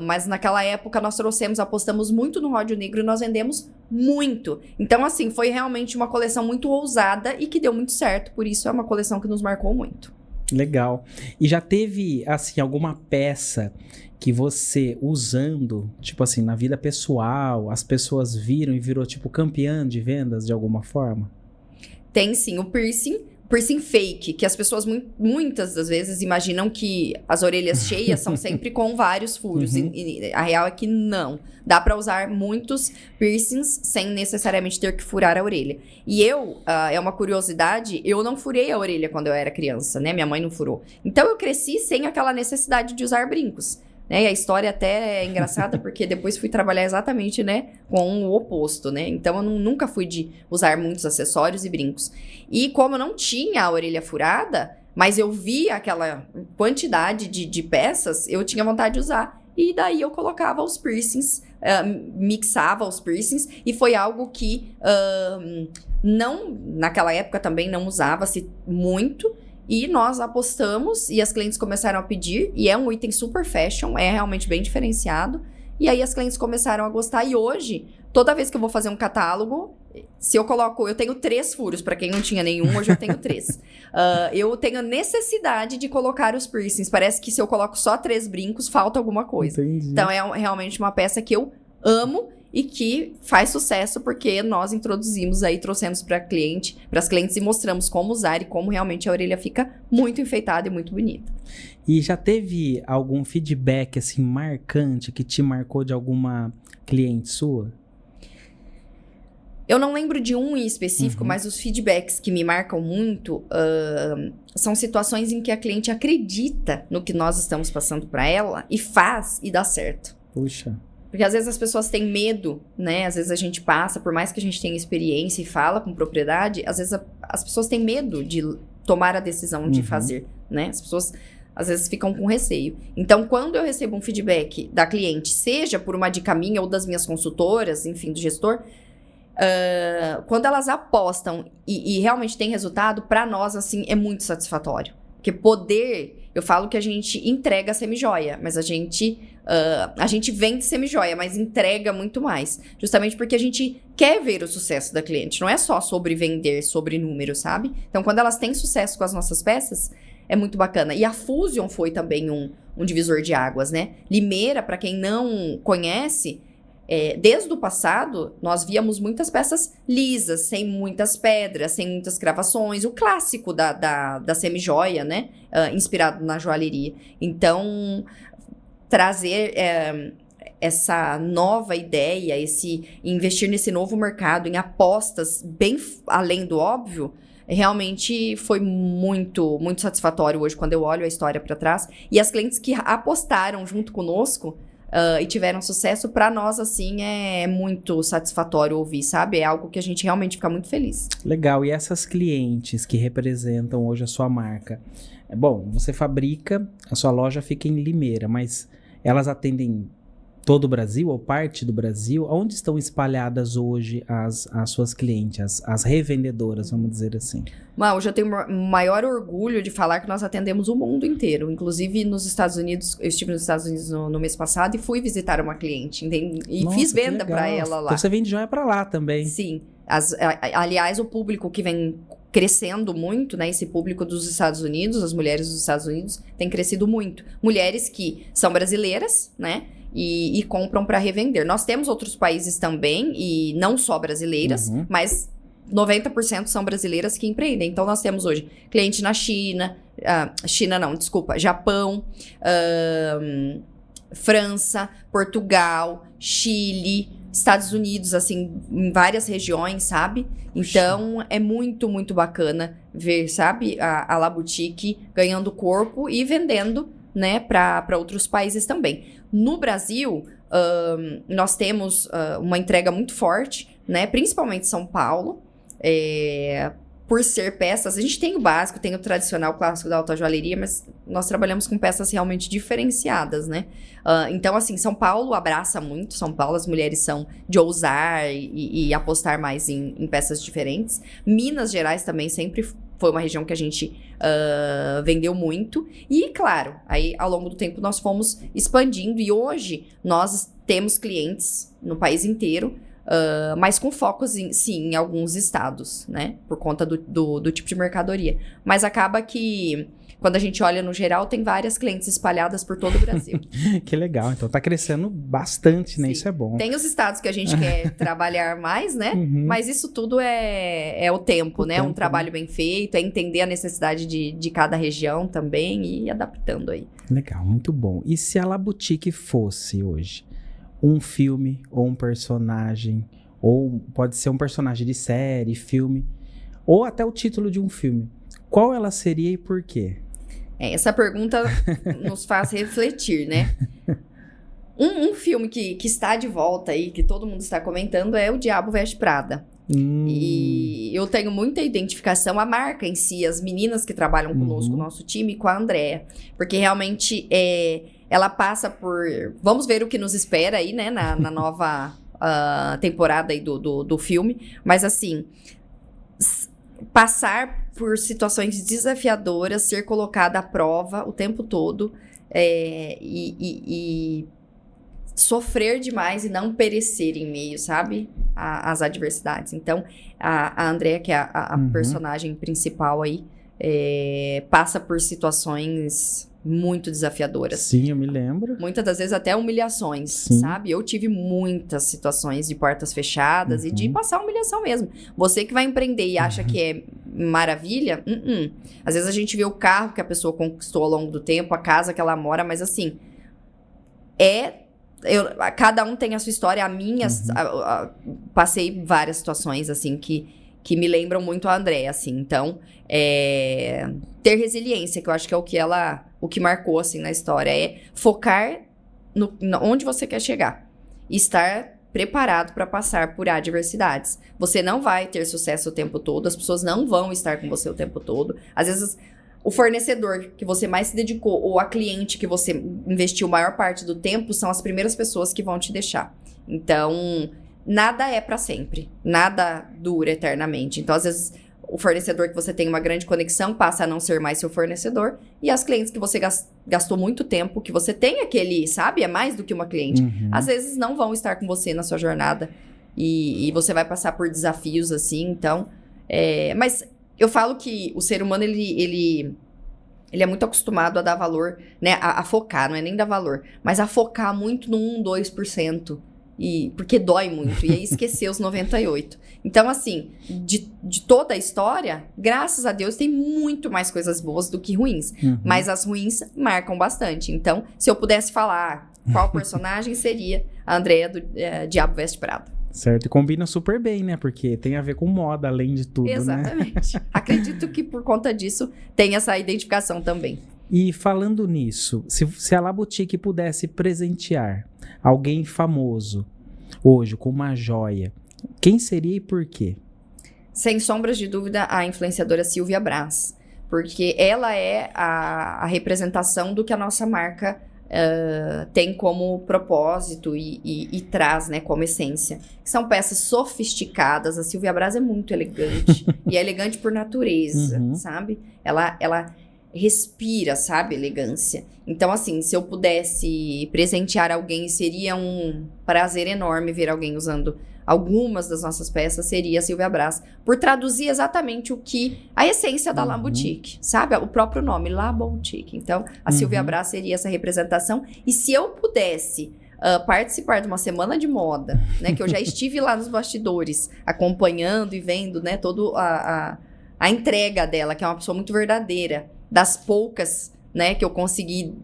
Mas naquela época nós apostamos muito no ródio negro e nós vendemos muito. Então, assim, foi realmente uma coleção muito ousada e que deu muito certo. Por isso é uma coleção que nos marcou muito. Legal. E já teve, assim, alguma peça que você usando, tipo assim, na vida pessoal, as pessoas viram e virou, tipo, campeã de vendas de alguma forma? Tem sim, o piercing fake, que as pessoas muitas das vezes imaginam que as orelhas cheias são sempre com vários furos. E a real é que não. Dá pra usar muitos piercings sem necessariamente ter que furar a orelha. E é uma curiosidade, eu não furei a orelha quando eu era criança, né? Minha mãe não furou. Então eu cresci sem aquela necessidade de usar brincos. Né? E a história até é engraçada porque depois fui trabalhar exatamente, né, com o oposto, né? Então eu nunca fui de usar muitos acessórios e brincos. E como eu não tinha a orelha furada, mas eu via aquela quantidade de peças, eu tinha vontade de usar. E daí eu colocava os piercings, mixava os piercings, e foi algo que naquela época também não usava-se muito. E nós apostamos e as clientes começaram a pedir. E é um item super fashion, é realmente bem diferenciado. E aí as clientes começaram a gostar. E hoje, toda vez que eu vou fazer um catálogo, se eu coloco... Eu tenho 3 furos, pra quem não tinha nenhum, hoje eu tenho 3. Eu tenho necessidade de colocar os piercings. Parece que se eu coloco só 3 brincos, falta alguma coisa. Entendi. Então é realmente uma peça que eu amo e que faz sucesso porque nós introduzimos aí, trouxemos para as clientes e mostramos como usar e como realmente a orelha fica muito enfeitada e muito bonita. E já teve algum feedback assim marcante que te marcou de alguma cliente sua? Eu não lembro de um em específico, mas os feedbacks que me marcam muito são situações em que a cliente acredita no que nós estamos passando para ela e faz e dá certo. Puxa. Porque às vezes as pessoas têm medo, né? Às vezes a gente passa, por mais que a gente tenha experiência e fala com propriedade, às vezes as pessoas têm medo de tomar a decisão de fazer, né? As pessoas às vezes ficam com receio. Então, quando eu recebo um feedback da cliente, seja por uma dica minha ou das minhas consultoras, enfim, do gestor, quando elas apostam e realmente tem resultado, para nós, assim, é muito satisfatório. Porque eu falo que a gente entrega a semijoia, mas a gente vende semijoia, mas entrega muito mais. Justamente porque a gente quer ver o sucesso da cliente. Não é só sobre vender, sobre número, sabe? Então, quando elas têm sucesso com as nossas peças, é muito bacana. E a Fusion foi também um divisor de águas, né? Limeira, para quem não conhece... desde o passado, nós víamos muitas peças lisas, sem muitas pedras, sem muitas cravações, o clássico da semijoia, né? Inspirado na joalheria. Então, trazer essa nova ideia, investir nesse novo mercado, em apostas bem além do óbvio, realmente foi muito, muito satisfatório hoje, quando eu olho a história para trás. E as clientes que apostaram junto conosco, e tiveram sucesso, para nós, assim, é muito satisfatório ouvir, sabe? É algo que a gente realmente fica muito feliz. Legal. E essas clientes que representam hoje a sua marca? Bom, você fabrica, a sua loja fica em Limeira, mas elas atendem todo o Brasil ou parte do Brasil? Onde estão espalhadas hoje as suas clientes, as revendedoras, vamos dizer assim? Hoje eu tenho o maior orgulho de falar que nós atendemos o mundo inteiro. Inclusive, nos Estados Unidos, eu estive nos Estados Unidos no mês passado e fui visitar uma cliente. E fiz venda para ela lá. Então você vende joia para lá também. Sim. Aliás, o público que vem crescendo muito, né? Esse público dos Estados Unidos, as mulheres dos Estados Unidos, tem crescido muito. Mulheres que são brasileiras, né? E compram para revender. Nós temos outros países também, e não só brasileiras, mas 90% são brasileiras que empreendem. Então, nós temos hoje cliente na China, Japão, França, Portugal, Chile, Estados Unidos, assim, em várias regiões, sabe? Então, é muito, muito bacana ver, sabe, a La Boutique ganhando corpo e vendendo, né, para outros países também. No Brasil, nós temos uma entrega muito forte, né, principalmente São Paulo, por ser peças, a gente tem o básico, tem o tradicional clássico da alta joalheria, mas nós trabalhamos com peças realmente diferenciadas, né? Então, assim, São Paulo abraça muito, São Paulo as mulheres são de ousar e apostar mais em peças diferentes. Minas Gerais também sempre foi uma região que a gente vendeu muito. E, claro, aí ao longo do tempo nós fomos expandindo e hoje nós temos clientes no país inteiro, mas com focos, sim, em alguns estados, né? Por conta do tipo de mercadoria. Mas acaba que, quando a gente olha no geral, tem várias clientes espalhadas por todo o Brasil. Que legal. Então tá crescendo bastante, né? Sim. Isso é bom. Tem os estados que a gente quer trabalhar mais, né? Uhum. Mas isso tudo é o tempo, né? Um trabalho bem feito, é entender a necessidade de cada região também e ir adaptando aí. Legal, muito bom. E se a La Boutique fosse hoje um filme ou um personagem, ou pode ser um personagem de série, filme, ou até o título de um filme, qual ela seria e por quê? Essa pergunta nos faz refletir, né? Um filme que está de volta aí, que todo mundo está comentando, é O Diabo Veste Prada. E eu tenho muita identificação, a marca em si, as meninas que trabalham conosco, o nosso time, com a Andrea. Porque realmente ela passa por... Vamos ver o que nos espera aí, né? Na nova temporada aí do filme. Mas assim, passar por situações desafiadoras, ser colocada à prova o tempo todo e sofrer demais e não perecer em meio, sabe? Às adversidades. Então, a Andrea, que é a personagem principal aí, passa por situações muito desafiadoras. Sim, eu me lembro. Muitas das vezes até humilhações, Sim. sabe? Eu tive muitas situações de portas fechadas e de passar humilhação mesmo. Você que vai empreender e acha que é maravilha, às vezes a gente vê o carro que a pessoa conquistou ao longo do tempo, a casa que ela mora, mas assim, cada um tem a sua história, a minha, passei várias situações, assim, que me lembram muito a Andrea, assim, então, ter resiliência, que eu acho que é o que marcou, assim, na história, é focar onde você quer chegar, e estar preparado para passar por adversidades. Você não vai ter sucesso o tempo todo, as pessoas não vão estar com você o tempo todo, às vezes o fornecedor que você mais se dedicou ou a cliente que você investiu a maior parte do tempo são as primeiras pessoas que vão te deixar. Então, nada é para sempre. Nada dura eternamente. Então, às vezes, o fornecedor que você tem uma grande conexão passa a não ser mais seu fornecedor. E as clientes que você gastou muito tempo, que você tem aquele, sabe? É mais do que uma cliente. Às vezes, não vão estar com você na sua jornada. E você vai passar por desafios, assim. Então, mas... Eu falo que o ser humano, ele é muito acostumado a dar valor, né? A focar, não é nem dar valor, mas a focar muito no 1, 2%. Porque dói muito, e aí esquecer os 98%. Então, assim, de toda a história, graças a Deus, tem muito mais coisas boas do que ruins. Mas as ruins marcam bastante. Então, se eu pudesse falar qual personagem seria a Andrea do Diabo Veste Prada. Certo, e combina super bem, né? Porque tem a ver com moda, além de tudo, Exatamente. Né? Acredito que por conta disso tem essa identificação também. E falando nisso, se a La Boutique pudesse presentear alguém famoso hoje com uma joia, quem seria e por quê? Sem sombras de dúvida, a influenciadora Silvia Braz. Porque ela é a representação do que a nossa marca tem como propósito e traz, né, como essência. São peças sofisticadas. A Silvia Braz é muito elegante. E é elegante por natureza, sabe? Ela respira, sabe, elegância. Então, assim, se eu pudesse presentear alguém, seria um prazer enorme ver alguém usando algumas das nossas peças, seria a Silvia Braz, por traduzir exatamente a essência da La Boutique, sabe? O próprio nome, La Boutique. Então, a Silvia Braz seria essa representação. E se eu pudesse participar de uma semana de moda, né? Que eu já estive lá nos bastidores, acompanhando e vendo, né? Toda a entrega dela, que é uma pessoa muito verdadeira, das poucas, né? Que eu consegui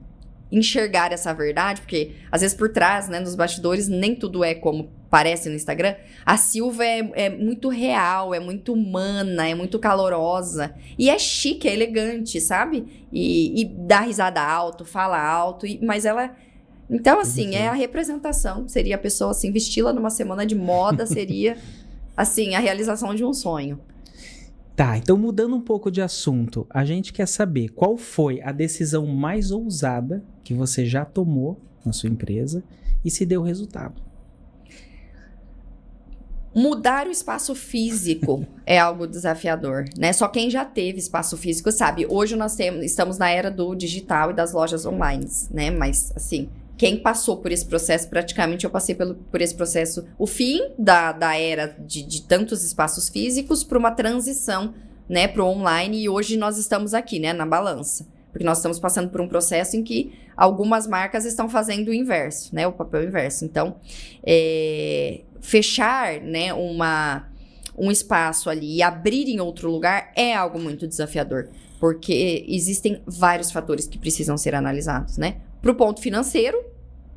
enxergar essa verdade, porque às vezes por trás, né, nos bastidores, nem tudo é como parece no Instagram. A Silva é muito real, é muito humana, é muito calorosa. E é chique, é elegante, sabe? E dá risada alto, fala alto, mas ela... Então, assim, é a representação. Seria a pessoa, assim, vesti-la numa semana de moda, seria, assim, a realização de um sonho. Tá, então mudando um pouco de assunto, a gente quer saber qual foi a decisão mais ousada que você já tomou na sua empresa e se deu resultado. Mudar o espaço físico é algo desafiador, né? Só quem já teve espaço físico sabe. Hoje nós estamos na era do digital e das lojas online, né? Mas, assim, quem passou por esse processo, praticamente eu passei por esse processo, o fim da era de tantos espaços físicos para uma transição, né, para o online, e hoje nós estamos aqui, né, na balança. Porque nós estamos passando por um processo em que algumas marcas estão fazendo o inverso, né, o papel inverso. Então, fechar, né, um espaço ali e abrir em outro lugar é algo muito desafiador, porque existem vários fatores que precisam ser analisados, né? Para o ponto financeiro,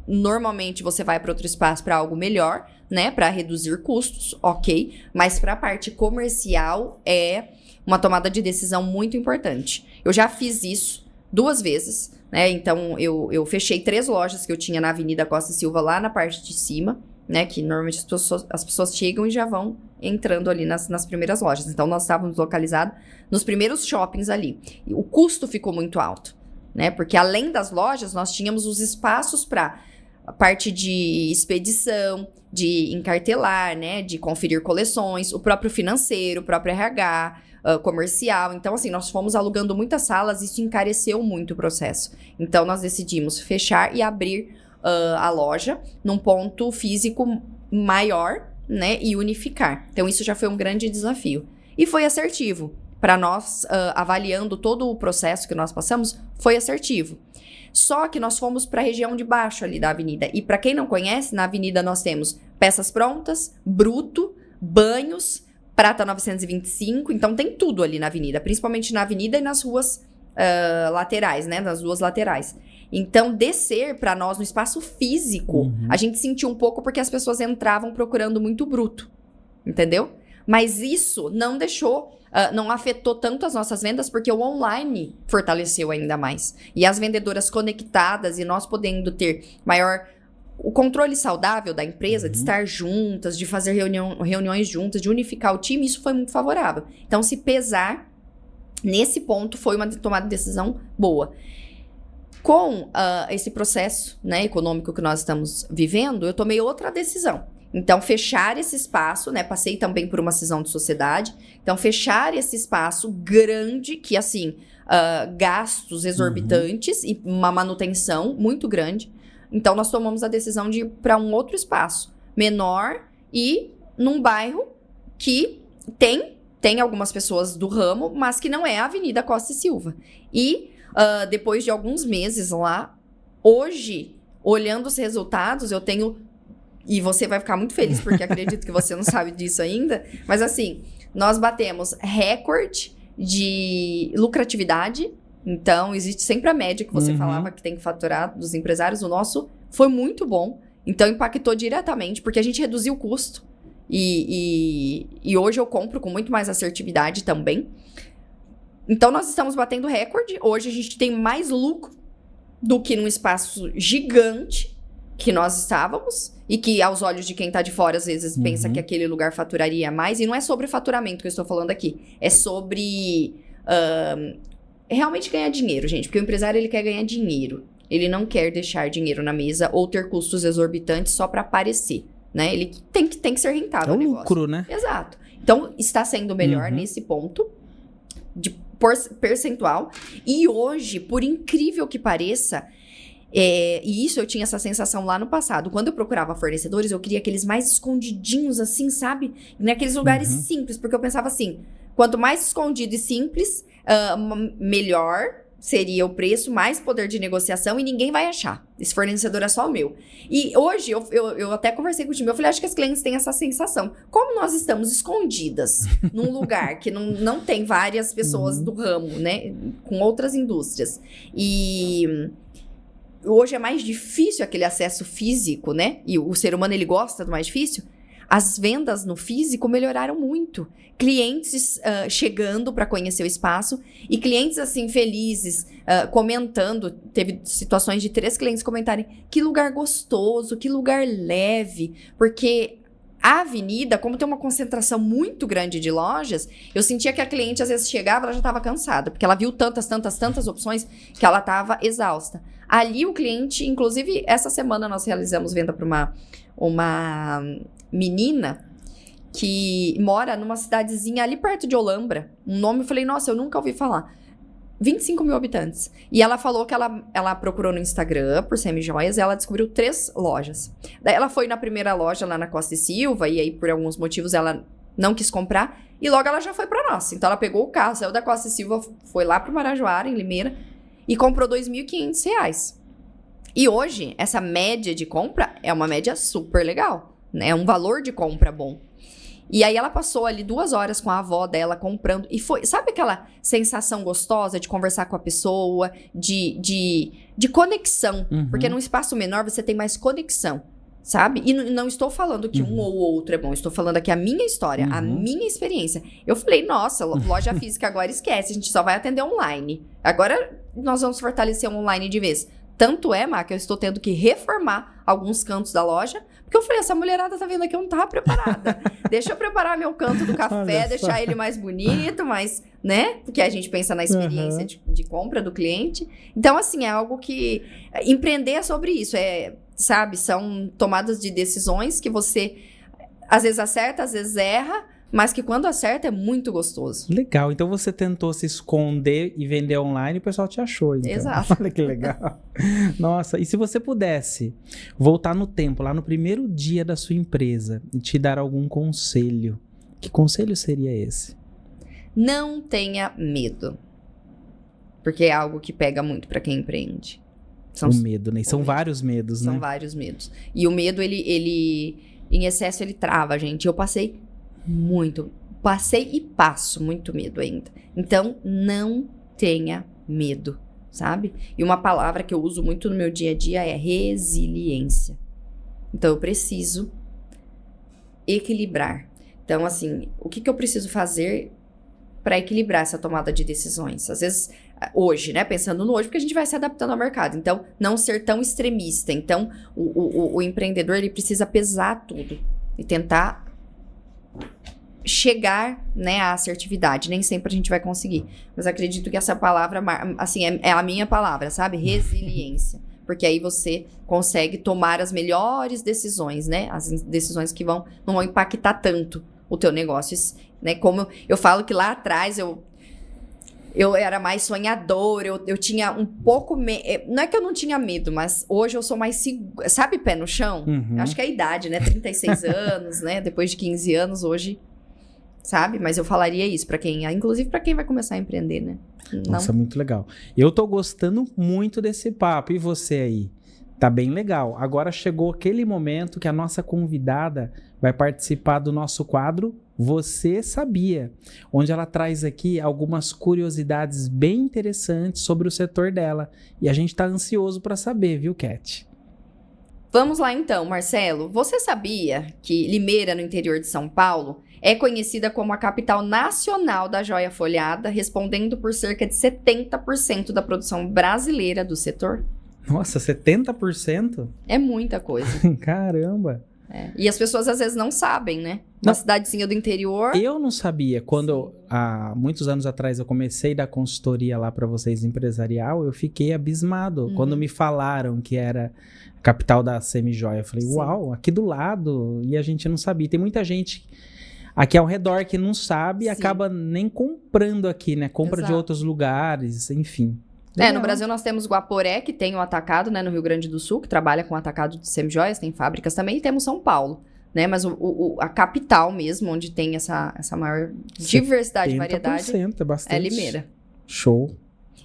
normalmente você vai para outro espaço para algo melhor, né? Para reduzir custos, ok. Mas para a parte comercial é uma tomada de decisão muito importante. Eu já fiz isso 2 vezes, né? Então eu fechei 3 lojas que eu tinha na Avenida Costa e Silva, lá na parte de cima, né? Que normalmente as pessoas chegam e já vão entrando ali nas primeiras lojas. Então nós estávamos localizados nos primeiros shoppings ali. E o custo ficou muito alto, né? Porque além das lojas, nós tínhamos os espaços para a parte de expedição, de encartelar, né? De conferir coleções, o próprio financeiro, o próprio RH, comercial. Então, assim, nós fomos alugando muitas salas, isso encareceu muito o processo. Então, nós decidimos fechar e abrir a loja num ponto físico maior, né? E unificar. Então, isso já foi um grande desafio. E foi assertivo. Para nós, avaliando todo o processo que nós passamos, foi assertivo. Só que nós fomos para a região de baixo ali da avenida. E para quem não conhece, na avenida nós temos peças prontas, bruto, banhos, Prata 925. Então tem tudo ali na avenida, principalmente na avenida e nas ruas laterais, né? Nas duas laterais. Então descer para nós no espaço físico, a gente sentiu um pouco porque as pessoas entravam procurando muito bruto, entendeu? Mas isso não deixou... não afetou tanto as nossas vendas, porque o online fortaleceu ainda mais. E as vendedoras conectadas e nós podendo ter o controle saudável da empresa, de estar juntas, de fazer reuniões juntas, de unificar o time, isso foi muito favorável. Então, se pesar, nesse ponto, foi uma tomada de decisão boa. Com esse processo, né, econômico que nós estamos vivendo, eu tomei outra decisão. Então, fechar esse espaço, né? Passei também por uma cisão de sociedade. Então, fechar esse espaço grande, que, assim, gastos exorbitantes e uma manutenção muito grande. Então, nós tomamos a decisão de ir para um outro espaço menor e num bairro que tem algumas pessoas do ramo, mas que não é a Avenida Costa e Silva. E, depois de alguns meses lá, hoje, olhando os resultados, eu tenho... E você vai ficar muito feliz, porque acredito que você não sabe disso ainda. Mas assim, nós batemos recorde de lucratividade. Então, existe sempre a média que você falava que tem que faturar dos empresários. O nosso foi muito bom. Então, impactou diretamente, porque a gente reduziu o custo. E hoje eu compro com muito mais assertividade também. Então, nós estamos batendo recorde. Hoje a gente tem mais lucro do que num espaço gigante que nós estávamos, e que aos olhos de quem tá de fora, às vezes, pensa que aquele lugar faturaria mais, e não é sobre faturamento que eu estou falando aqui, é sobre realmente ganhar dinheiro, gente, porque o empresário, ele quer ganhar dinheiro, ele não quer deixar dinheiro na mesa ou ter custos exorbitantes só para aparecer, né, ele tem que ser rentável. É o lucro, né? Exato. Então, está sendo melhor nesse ponto de percentual, e hoje, por incrível que pareça, e isso eu tinha essa sensação lá no passado. Quando eu procurava fornecedores, eu queria aqueles mais escondidinhos, assim, sabe? Naqueles lugares simples, porque eu pensava assim, quanto mais escondido e simples, melhor seria o preço, mais poder de negociação e ninguém vai achar. Esse fornecedor é só o meu. E hoje, eu até conversei com o time, eu falei, acho que as clientes têm essa sensação. Como nós estamos escondidas num lugar que não tem várias pessoas do ramo, né? Com outras indústrias. hoje é mais difícil aquele acesso físico, né? E o ser humano, ele gosta do mais difícil. As vendas no físico melhoraram muito. Clientes chegando para conhecer o espaço e clientes, assim, felizes, comentando. Teve situações de 3 clientes comentarem que lugar gostoso, que lugar leve. Porque a avenida, como tem uma concentração muito grande de lojas, eu sentia que a cliente, às vezes, chegava, ela já estava cansada. Porque ela viu tantas opções que ela estava exausta. Ali, o cliente, inclusive, essa semana nós realizamos venda para uma menina que mora numa cidadezinha ali perto de Olambra. Um nome, eu falei, nossa, eu nunca ouvi falar. 25 mil habitantes. E ela falou que ela procurou no Instagram por semijoias e ela descobriu 3 lojas. Daí ela foi na primeira loja lá na Costa e Silva e aí, por alguns motivos, ela não quis comprar. E logo ela já foi pra nossa. Então ela pegou o carro, saiu da Costa e Silva, foi lá pro Marajoara, em Limeira, e comprou R$2.500. E hoje, essa média de compra é uma média super legal, né? É um valor de compra bom. E aí ela passou ali 2 horas com a avó dela comprando. E foi, sabe aquela sensação gostosa de conversar com a pessoa, de conexão? Uhum. Porque num espaço menor você tem mais conexão, sabe? E não estou falando que um ou outro é bom. Estou falando aqui a minha história, a minha experiência. Eu falei, nossa, loja física agora esquece, a gente só vai atender online. Agora nós vamos fortalecer o online de vez. Tanto é, Má, que eu estou tendo que reformar alguns cantos da loja, porque eu falei, essa mulherada tá vindo aqui, eu não tava preparada. Deixa eu preparar meu canto do café, deixar ele mais bonito, mais, né? Porque a gente pensa na experiência de compra do cliente. Então, assim, é algo que... Empreender é sobre isso, sabe? São tomadas de decisões que você, às vezes acerta, às vezes erra, mas que quando acerta é muito gostoso. Legal, então você tentou se esconder e vender online e o pessoal te achou, então. Exato. Olha que legal. Nossa, e se você pudesse voltar no tempo, lá no primeiro dia da sua empresa, e te dar algum conselho, que conselho seria esse? Não tenha medo. Porque é algo que pega muito para quem empreende. O medo, né? São vários medos, né? São vários medos. E o medo, ele em excesso, ele trava, gente. Eu passei e passo muito medo ainda. Então, não tenha medo, sabe? E uma palavra que eu uso muito no meu dia a dia é resiliência. Então, eu preciso equilibrar. Então, assim, o que eu preciso fazer para equilibrar essa tomada de decisões? Às vezes, hoje, né? Pensando no hoje, porque a gente vai se adaptando ao mercado. Então, não ser tão extremista. Então, o empreendedor, ele precisa pesar tudo e tentar chegar, né, à assertividade. Nem sempre a gente vai conseguir. Mas acredito que essa palavra, assim, é a minha palavra, sabe? Resiliência. Porque aí você consegue tomar as melhores decisões, né? As decisões que não vão impactar tanto o teu negócio, né? Como eu falo que lá atrás eu era mais sonhadora, eu tinha um pouco... Não é que eu não tinha medo, mas hoje eu sou mais segura. Sabe, pé no chão? Acho que é a idade, né? 36 anos, né? Depois de 15 anos, hoje... Sabe? Mas eu falaria isso pra quem... Inclusive pra quem vai começar a empreender, né? Nossa, muito legal. Eu tô gostando muito desse papo. E você aí? Tá bem legal. Agora chegou aquele momento que a nossa convidada vai participar do nosso quadro Você Sabia? Onde ela traz aqui algumas curiosidades bem interessantes sobre o setor dela. E a gente tá ansioso pra saber, viu, Cat? Vamos lá então, Marcelo. Você sabia que Limeira, no interior de São Paulo, é conhecida como a capital nacional da joia folhada, respondendo por cerca de 70% da produção brasileira do setor? Nossa, 70%? É muita coisa. Caramba! E as pessoas às vezes não sabem, né? Uma cidadezinha do interior... Eu não sabia. Quando, há muitos anos atrás, eu comecei a dar consultoria lá para vocês empresarial, eu fiquei abismado. Quando me falaram que era a capital da semijoia, eu falei, uau, aqui do lado. E a gente não sabia. Tem muita gente aqui ao redor que não sabe e acaba nem comprando aqui, né? Compra de outros lugares, enfim. No Brasil nós temos Guaporé, que tem o atacado, né, no Rio Grande do Sul, que trabalha com atacado de semijoias, tem fábricas também, e temos São Paulo, né, mas a capital mesmo, onde tem essa maior diversidade e variedade, é bastante. É Limeira. Show.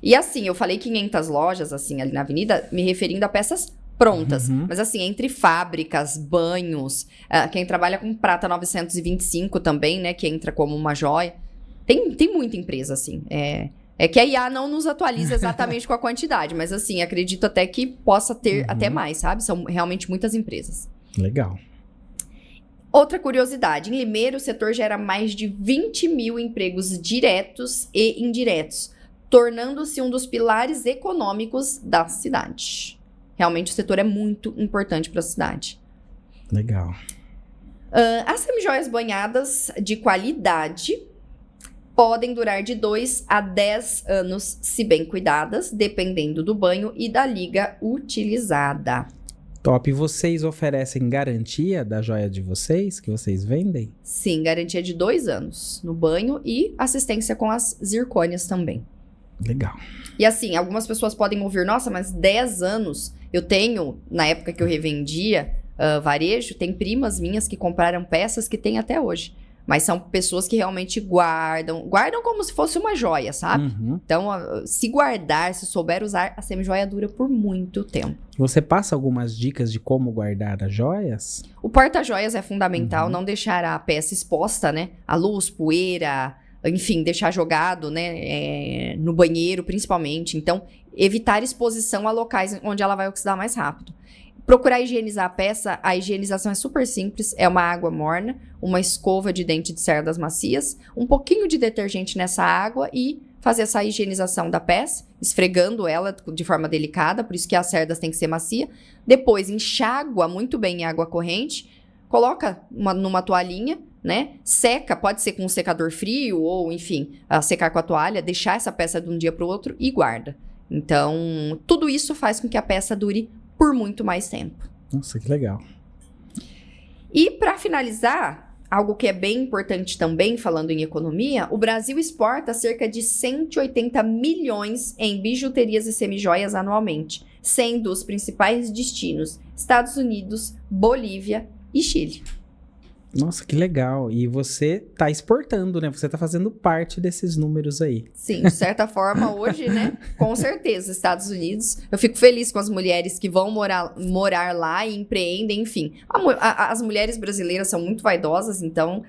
E assim, eu falei 500 lojas, assim, ali na avenida, me referindo a peças prontas, mas assim, entre fábricas, banhos, quem trabalha com prata 925 também, né, que entra como uma joia, tem muita empresa, assim, É que a IA não nos atualiza exatamente com a quantidade, mas assim, acredito até que possa ter até mais, sabe? São realmente muitas empresas. Legal. Outra curiosidade, em Limeira o setor gera mais de 20 mil empregos diretos e indiretos, tornando-se um dos pilares econômicos da cidade. Realmente o setor é muito importante para a cidade. Legal. As semijoias banhadas de qualidade podem durar de 2 a 10 anos, se bem cuidadas, dependendo do banho e da liga utilizada. Top. E vocês oferecem garantia da joia de vocês, que vocês vendem? Sim, garantia de 2 anos no banho e assistência com as zircônias também. Legal. E assim, algumas pessoas podem ouvir, nossa, mas 10 anos, eu tenho, na época que eu revendia varejo, tem primas minhas que compraram peças que tem até hoje. Mas são pessoas que realmente guardam como se fosse uma joia, sabe? Então, se guardar, se souber usar, a semijoia dura por muito tempo. Você passa algumas dicas de como guardar as joias? O porta-joias é fundamental, não deixar a peça exposta, né? A luz, poeira, enfim, deixar jogado, né? No banheiro, principalmente. Então, evitar exposição a locais onde ela vai oxidar mais rápido. Procurar higienizar a peça, a higienização é super simples, é uma água morna, uma escova de dente de cerdas macias, um pouquinho de detergente nessa água e fazer essa higienização da peça, esfregando ela de forma delicada, por isso que as cerdas têm que ser macia. Depois enxágua muito bem em água corrente, coloca numa toalhinha, né? Seca, pode ser com um secador frio ou, enfim, secar com a toalha, deixar essa peça de um dia para o outro e guarda. Então, tudo isso faz com que a peça dure por muito mais tempo. Nossa, que legal. E para finalizar, algo que é bem importante também, falando em economia, o Brasil exporta cerca de 180 milhões em bijuterias e semijoias anualmente, sendo os principais destinos Estados Unidos, Bolívia e Chile. Nossa, que legal. E você tá exportando, né? Você tá fazendo parte desses números aí. Sim, de certa forma, hoje, né? Com certeza, Estados Unidos. Eu fico feliz com as mulheres que vão morar lá e empreendem, enfim. As mulheres brasileiras são muito vaidosas, então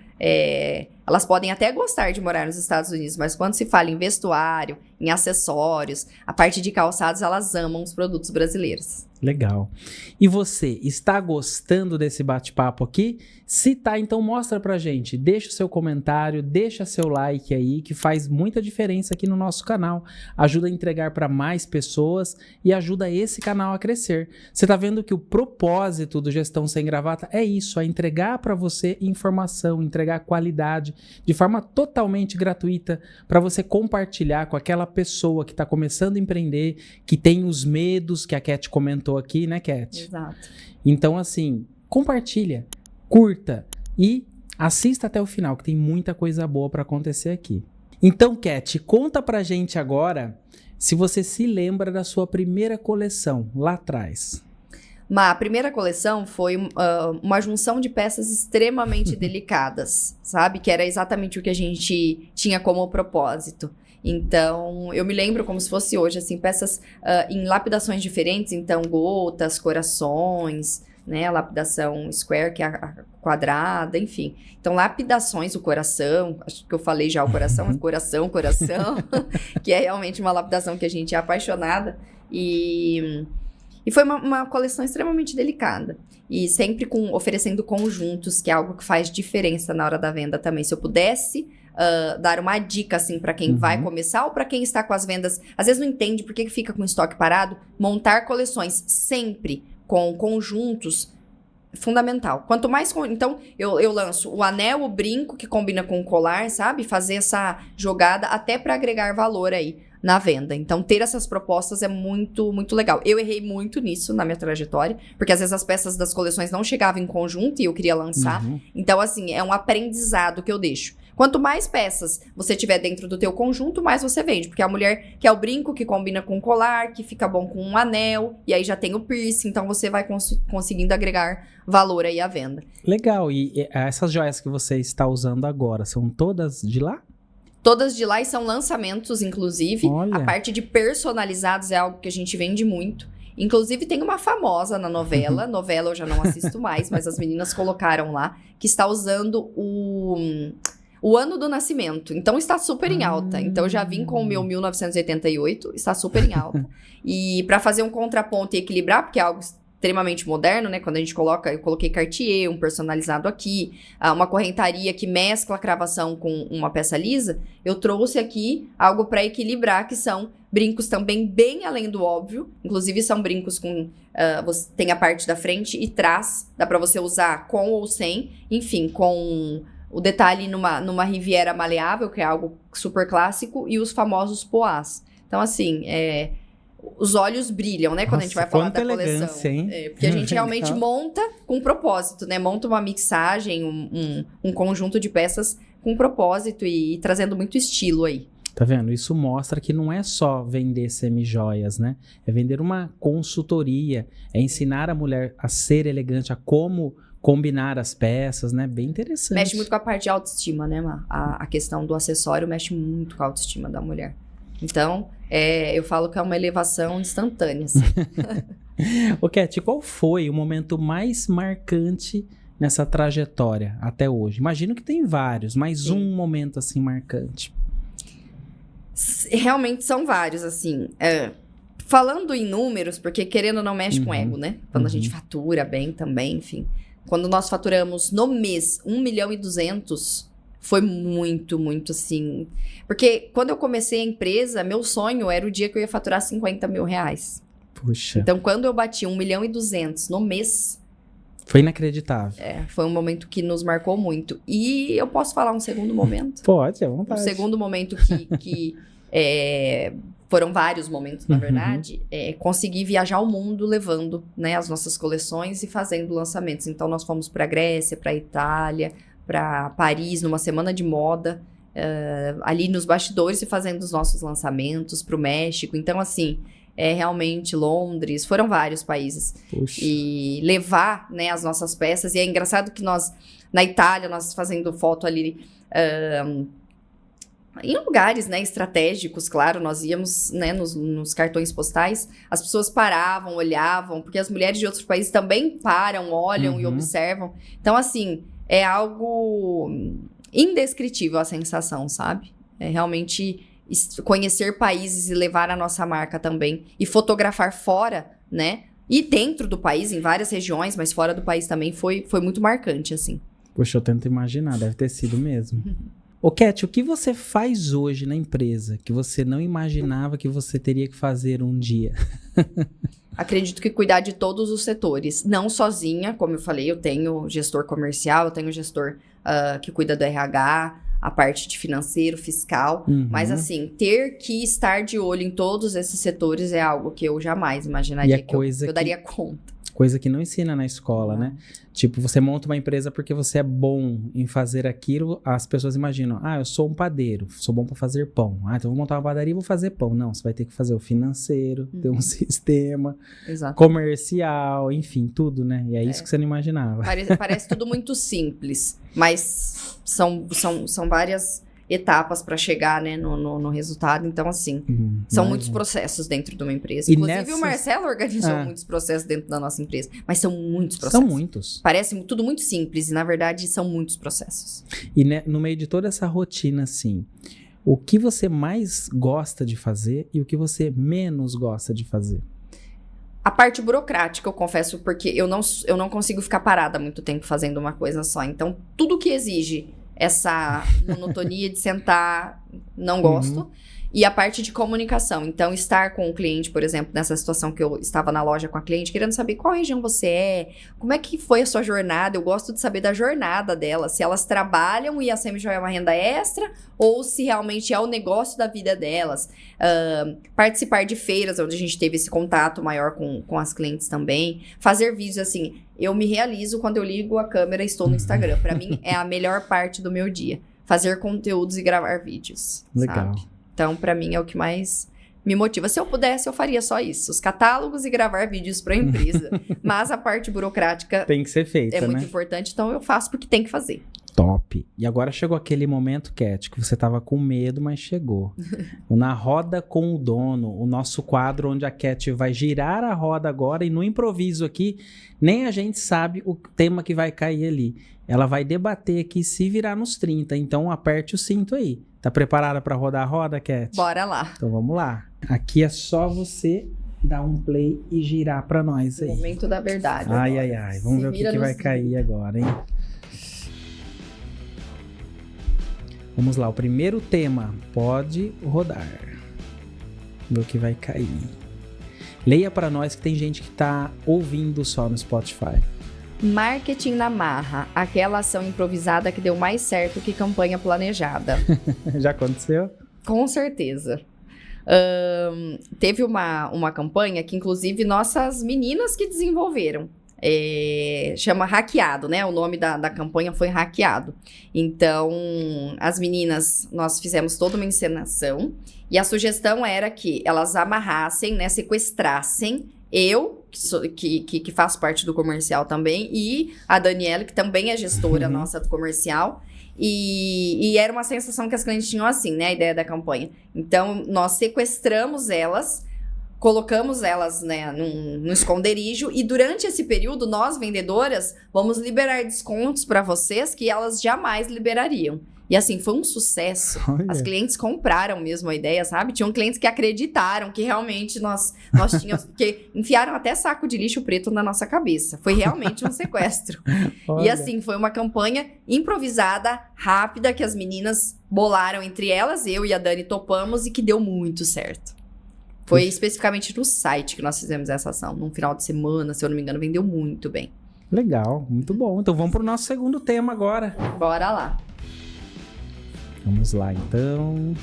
elas podem até gostar de morar nos Estados Unidos, mas quando se fala em vestuário, em acessórios, a parte de calçados, elas amam os produtos brasileiros. Legal. E você, está gostando desse bate-papo aqui? Se tá, então mostra pra gente. Deixa o seu comentário, deixa seu like aí, que faz muita diferença aqui no nosso canal. Ajuda a entregar para mais pessoas e ajuda esse canal a crescer. Você tá vendo que o propósito do Gestão Sem Gravata é isso, é entregar para você informação, entregar qualidade de forma totalmente gratuita para você compartilhar com aquela pessoa que está começando a empreender, que tem os medos que a Cat comentou aqui, né, Cat? Exato. Então, assim, compartilha, curta e assista até o final, que tem muita coisa boa para acontecer aqui. Então, Cat, conta pra gente agora se você se lembra da sua primeira coleção lá atrás. A primeira coleção foi uma junção de peças extremamente delicadas, sabe? Que era exatamente o que a gente tinha como propósito. Então, eu me lembro como se fosse hoje, assim, peças em lapidações diferentes, então gotas, corações, né, a lapidação square, que é a quadrada, enfim. Então, lapidações, o coração, acho que eu falei já o coração, mas coração, que é realmente uma lapidação que a gente é apaixonada. E foi uma coleção extremamente delicada. E sempre oferecendo conjuntos, que é algo que faz diferença na hora da venda também. Se eu pudesse dar uma dica, assim, para quem vai começar ou para quem está com as vendas, às vezes não entende por que fica com o estoque parado, montar coleções sempre com conjuntos, fundamental. Quanto mais... Então, eu lanço o anel, o brinco, que combina com o colar, sabe? Fazer essa jogada até para agregar valor aí na venda. Então, ter essas propostas é muito, muito legal. Eu errei muito nisso na minha trajetória, porque às vezes as peças das coleções não chegavam em conjunto e eu queria lançar. Então, assim, é um aprendizado que eu deixo. Quanto mais peças você tiver dentro do teu conjunto, mais você vende. Porque a mulher quer o brinco que combina com o colar, que fica bom com um anel, e aí já tem o piercing, então você vai conseguindo agregar valor aí à venda. Legal, e essas joias que você está usando agora, são todas de lá? Todas de lá e são lançamentos, inclusive. Olha. A parte de personalizados é algo que a gente vende muito. Inclusive, tem uma famosa na novela. Novela eu já não assisto mais, mas as meninas colocaram lá, que está usando o ano do nascimento. Então, está super em alta. Então, eu já vim com o meu 1988, está super em alta. E para fazer um contraponto e equilibrar, porque é algo extremamente moderno, né? Quando a gente coloca, eu coloquei Cartier, um personalizado aqui, uma correntaria que mescla a cravação com uma peça lisa, eu trouxe aqui algo para equilibrar, que são brincos também bem além do óbvio. Inclusive, são brincos com... você tem a parte da frente e trás, dá para você usar com ou sem, enfim, com... o detalhe numa riviera maleável, que é algo super clássico, e os famosos poás. Então, assim, os olhos brilham, né? Quando a gente vai falar da coleção. Hein? Porque a gente realmente monta com propósito, né? Monta uma mixagem, um conjunto de peças com propósito e trazendo muito estilo aí. Tá vendo? Isso mostra que não é só vender semi-joias, né? É vender uma consultoria, é ensinar a mulher a ser elegante, a como combinar as peças, né? Bem interessante. Mexe muito com a parte de autoestima, né, Má? A questão do acessório mexe muito com a autoestima da mulher. Então, eu falo que é uma elevação instantânea, assim. Ô, Cat, qual foi o momento mais marcante nessa trajetória até hoje? Imagino que tem vários, mas Sim. um momento, assim, marcante. Realmente são vários, assim. Falando em números, porque querendo ou não mexe com ego, né? Quando a gente fatura bem também, enfim. Quando nós faturamos no mês 1.200.000, foi muito, muito assim... Porque quando eu comecei a empresa, meu sonho era o dia que eu ia faturar 50 mil reais. Puxa. Então, quando eu bati 1.200.000 no mês... Foi inacreditável. Foi um momento que nos marcou muito. E eu posso falar um segundo momento? Pode, à vontade. Um segundo momento que foram vários momentos, na verdade. Consegui viajar o mundo levando, né, as nossas coleções e fazendo lançamentos. Então, nós fomos para a Grécia, para a Itália, para Paris, numa semana de moda, ali nos bastidores e fazendo os nossos lançamentos, para o México. Então, assim... realmente Londres, foram vários países. Puxa. E levar, né, as nossas peças. E é engraçado que nós, na Itália, nós fazendo foto ali em lugares, né, estratégicos, claro, nós íamos, né, nos cartões postais, as pessoas paravam, olhavam, porque as mulheres de outros países também param, olham e observam. Então, assim, é algo indescritível a sensação, sabe? É realmente... conhecer países e levar a nossa marca também. E fotografar fora, né? E dentro do país, em várias regiões, mas fora do país também foi muito marcante, assim. Poxa, eu tento imaginar, deve ter sido mesmo. Ô, Cat, o que você faz hoje na empresa que você não imaginava que você teria que fazer um dia? Acredito que cuidar de todos os setores. Não sozinha, como eu falei, eu tenho gestor comercial, eu tenho gestor que cuida do RH, a parte de financeiro, fiscal, mas assim, ter que estar de olho em todos esses setores é algo que eu jamais imaginaria que eu daria conta. Coisa que não ensina na escola, né? Tipo, você monta uma empresa porque você é bom em fazer aquilo, as pessoas imaginam, eu sou um padeiro, sou bom para fazer pão. Então eu vou montar uma padaria e vou fazer pão. Não, você vai ter que fazer o financeiro, ter um sistema, comercial, enfim, tudo, né? E é isso que você não imaginava. Parece tudo muito simples, mas são várias etapas para chegar, né, no resultado. Então, assim, são muitos processos dentro de uma empresa. Inclusive, o Marcelo organizou muitos processos dentro da nossa empresa. Mas são muitos processos. São muitos. Parece tudo muito simples e, na verdade, são muitos processos. E no meio de toda essa rotina, assim, o que você mais gosta de fazer e o que você menos gosta de fazer? A parte burocrática, eu confesso, porque eu não consigo ficar parada muito tempo fazendo uma coisa só. Então, tudo que exige essa monotonia de sentar, não gosto. E a parte de comunicação. Então, estar com o cliente, por exemplo, nessa situação que eu estava na loja com a cliente, querendo saber qual região você é, como é que foi a sua jornada. Eu gosto de saber da jornada delas, se elas trabalham e a semi-joia é uma renda extra, ou se realmente é o negócio da vida delas. Participar de feiras, onde a gente teve esse contato maior com as clientes também. Fazer vídeos, assim, eu me realizo quando eu ligo a câmera e estou no Instagram. Para mim, é a melhor parte do meu dia. Fazer conteúdos e gravar vídeos. Legal. Sabe? Então, pra mim, é o que mais me motiva. Se eu pudesse, eu faria só isso. Os catálogos e gravar vídeos pra empresa. Mas a parte burocrática... tem que ser feita, muito importante, então eu faço porque tem que fazer. Top. E agora chegou aquele momento, Cat, que você tava com medo, mas chegou. O Na Roda com o Dono, o nosso quadro onde a Cat vai girar a roda agora e no improviso aqui, nem a gente sabe o tema que vai cair ali. Ela vai debater aqui se virar nos 30, então aperte o cinto aí. Tá preparada para rodar a roda, Cat? Bora lá. Então vamos lá. Aqui é só você dar um play e girar para nós aí. Momento da verdade. Ai, agora. ai, ai. Vamos ver o que vai cair agora, hein? Vamos lá, o primeiro tema. Pode rodar. Vamos ver o que vai cair. Leia para nós que tem gente que tá ouvindo só no Spotify. Marketing na marra. Aquela ação improvisada que deu mais certo que campanha planejada. Já aconteceu? Com certeza. Teve uma campanha que, inclusive, nossas meninas que desenvolveram. Chama Hackeado, né? O nome da campanha foi Hackeado. Então, as meninas, nós fizemos toda uma encenação e a sugestão era que elas amarrassem, né? Sequestrassem eu, que faço parte do comercial também, e a Daniela, que também é gestora nossa do comercial. E era uma sensação que as clientes tinham assim, né? A ideia da campanha. Então, nós sequestramos elas, colocamos elas, né, num esconderijo e durante esse período, nós, vendedoras, vamos liberar descontos para vocês que elas jamais liberariam. E assim, foi um sucesso. Olha. As clientes compraram mesmo a ideia, sabe? Tinham clientes que acreditaram que realmente nós tínhamos... que enfiaram até saco de lixo preto na nossa cabeça. Foi realmente um sequestro. E assim, foi uma campanha improvisada, rápida, que as meninas bolaram entre elas, eu e a Dani topamos e que deu muito certo. Foi especificamente no site que nós fizemos essa ação. Num final de semana, se eu não me engano, vendeu muito bem. Legal, muito bom. Então vamos pro nosso segundo tema agora. Bora lá. Vamos lá, então.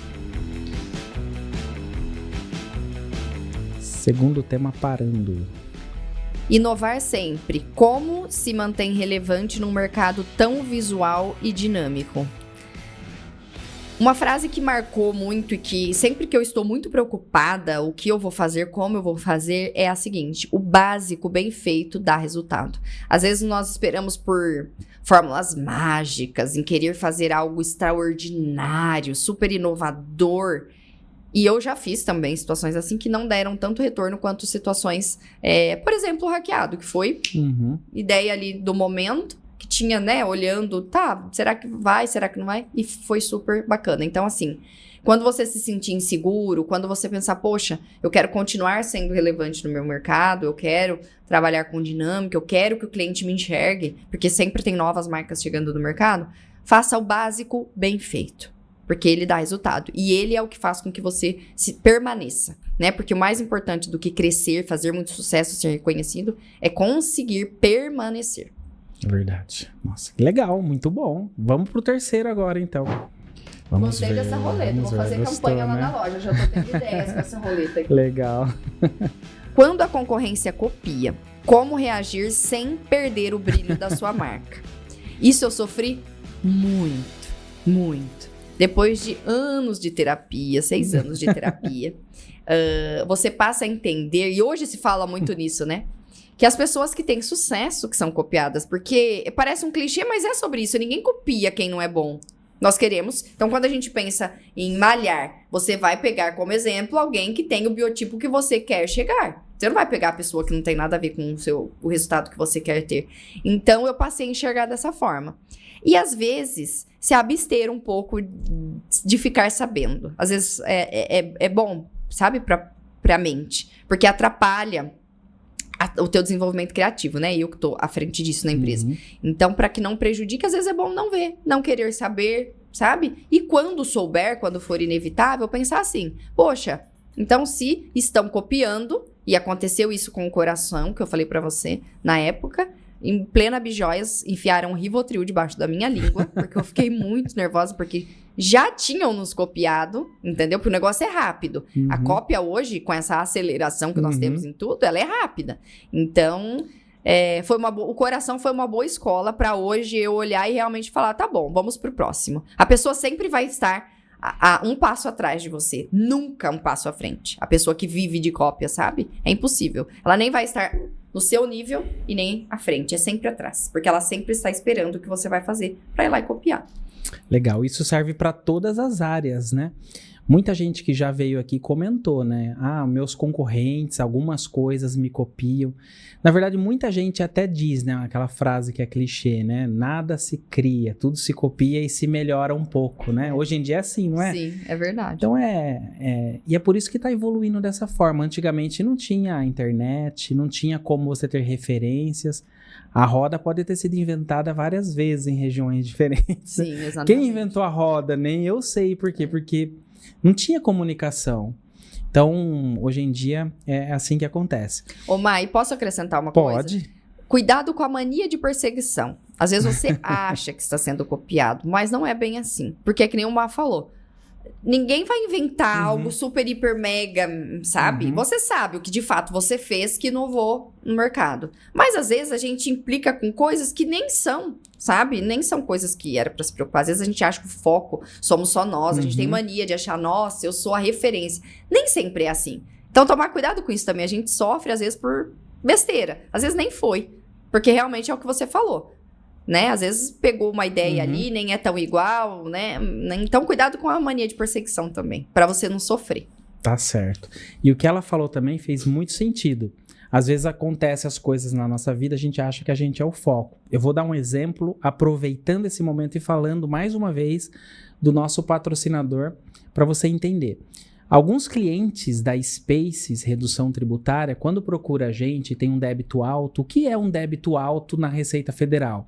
Segundo tema, parando. Inovar sempre. Como se mantém relevante num mercado tão visual e dinâmico? Uma frase que marcou muito e que sempre que eu estou muito preocupada, o que eu vou fazer, como eu vou fazer, é a seguinte: o básico bem feito dá resultado. Às vezes nós esperamos por fórmulas mágicas, em querer fazer algo extraordinário, super inovador. E eu já fiz também situações assim que não deram tanto retorno quanto situações, por exemplo, o Hackeado, que foi ideia ali do momento, que tinha, né, olhando, tá, será que vai, será que não vai? E foi super bacana. Então, assim, quando você se sentir inseguro, quando você pensar, poxa, eu quero continuar sendo relevante no meu mercado, eu quero trabalhar com dinâmica, eu quero que o cliente me enxergue, porque sempre tem novas marcas chegando no mercado, faça o básico bem feito, porque ele dá resultado. E ele é o que faz com que você permaneça, né? Porque o mais importante do que crescer, fazer muito sucesso, ser reconhecido, é conseguir permanecer. Verdade. Nossa, que legal, muito bom. Vamos pro terceiro agora, então. Gostei dessa roleta, vou fazer campanha lá na loja, já tô tendo ideias com essa roleta aqui. Legal. Quando a concorrência copia, como reagir sem perder o brilho da sua marca? Isso eu sofri muito, muito. Depois de anos de terapia, 6 anos de terapia, você passa a entender, e hoje se fala muito nisso, né? Que as pessoas que têm sucesso que são copiadas, porque parece um clichê, mas é sobre isso. Ninguém copia quem não é bom. Nós queremos. Então, quando a gente pensa em malhar, você vai pegar como exemplo alguém que tem o biotipo que você quer chegar. Você não vai pegar a pessoa que não tem nada a ver com o resultado que você quer ter. Então, eu passei a enxergar dessa forma. E, às vezes, se abster um pouco de ficar sabendo. Às vezes, é bom, sabe, pra mente. Porque atrapalha o teu desenvolvimento criativo, né? Eu que tô à frente disso na empresa. Então, para que não prejudique, às vezes é bom não ver, não querer saber, sabe? E quando souber, quando for inevitável, pensar assim, poxa, então se estão copiando, e aconteceu isso com o coração, que eu falei para você na época, em plena Bijóias, enfiaram um Rivotril debaixo da minha língua, porque eu fiquei muito nervosa, porque já tinham nos copiado, entendeu? Porque o negócio é rápido. A cópia hoje, com essa aceleração que nós temos em tudo, ela é rápida. Então, o coração foi uma boa escola para hoje eu olhar e realmente falar, tá bom, vamos pro próximo. A pessoa sempre vai estar um passo atrás de você, nunca um passo à frente. A pessoa que vive de cópia, sabe? É impossível. Ela nem vai estar no seu nível e nem à frente, é sempre atrás. Porque ela sempre está esperando o que você vai fazer para ir lá e copiar. Legal, isso serve para todas as áreas, né? Muita gente que já veio aqui comentou, né? Meus concorrentes, algumas coisas me copiam. Na verdade, muita gente até diz, né? Aquela frase que é clichê, né? Nada se cria, tudo se copia e se melhora um pouco, né? Hoje em dia é assim, não é? Sim, é verdade. Então e é por isso que está evoluindo dessa forma. Antigamente não tinha internet, não tinha como você ter referências. A roda pode ter sido inventada várias vezes em regiões diferentes. Sim, exatamente. Quem inventou a roda? Nem eu sei por quê. Porque não tinha comunicação. Então, hoje em dia, é assim que acontece. Ô, Mai, posso acrescentar uma coisa? Pode. Cuidado com a mania de perseguição. Às vezes você acha que está sendo copiado, mas não é bem assim. Porque é que nem o Má falou. Ninguém vai inventar algo super, hiper, mega, sabe? Você sabe o que de fato você fez que inovou no mercado. Mas às vezes a gente implica com coisas que nem são, sabe? Nem são coisas que era para se preocupar. Às vezes a gente acha que o foco somos só nós. A gente tem mania de achar, nossa, eu sou a referência. Nem sempre é assim. Então tomar cuidado com isso também. A gente sofre às vezes por besteira. Às vezes nem foi. Porque realmente é o que você falou. Né? Às vezes pegou uma ideia ali, nem é tão igual, né? Então, cuidado com a mania de perseguição também, para você não sofrer. Tá certo. E o que ela falou também fez muito sentido. Às vezes acontecem as coisas na nossa vida, a gente acha que a gente é o foco. Eu vou dar um exemplo, aproveitando esse momento e falando mais uma vez do nosso patrocinador, para você entender. Alguns clientes da Spaces Redução Tributária, quando procura a gente, tem um débito alto. O que é um débito alto na Receita Federal?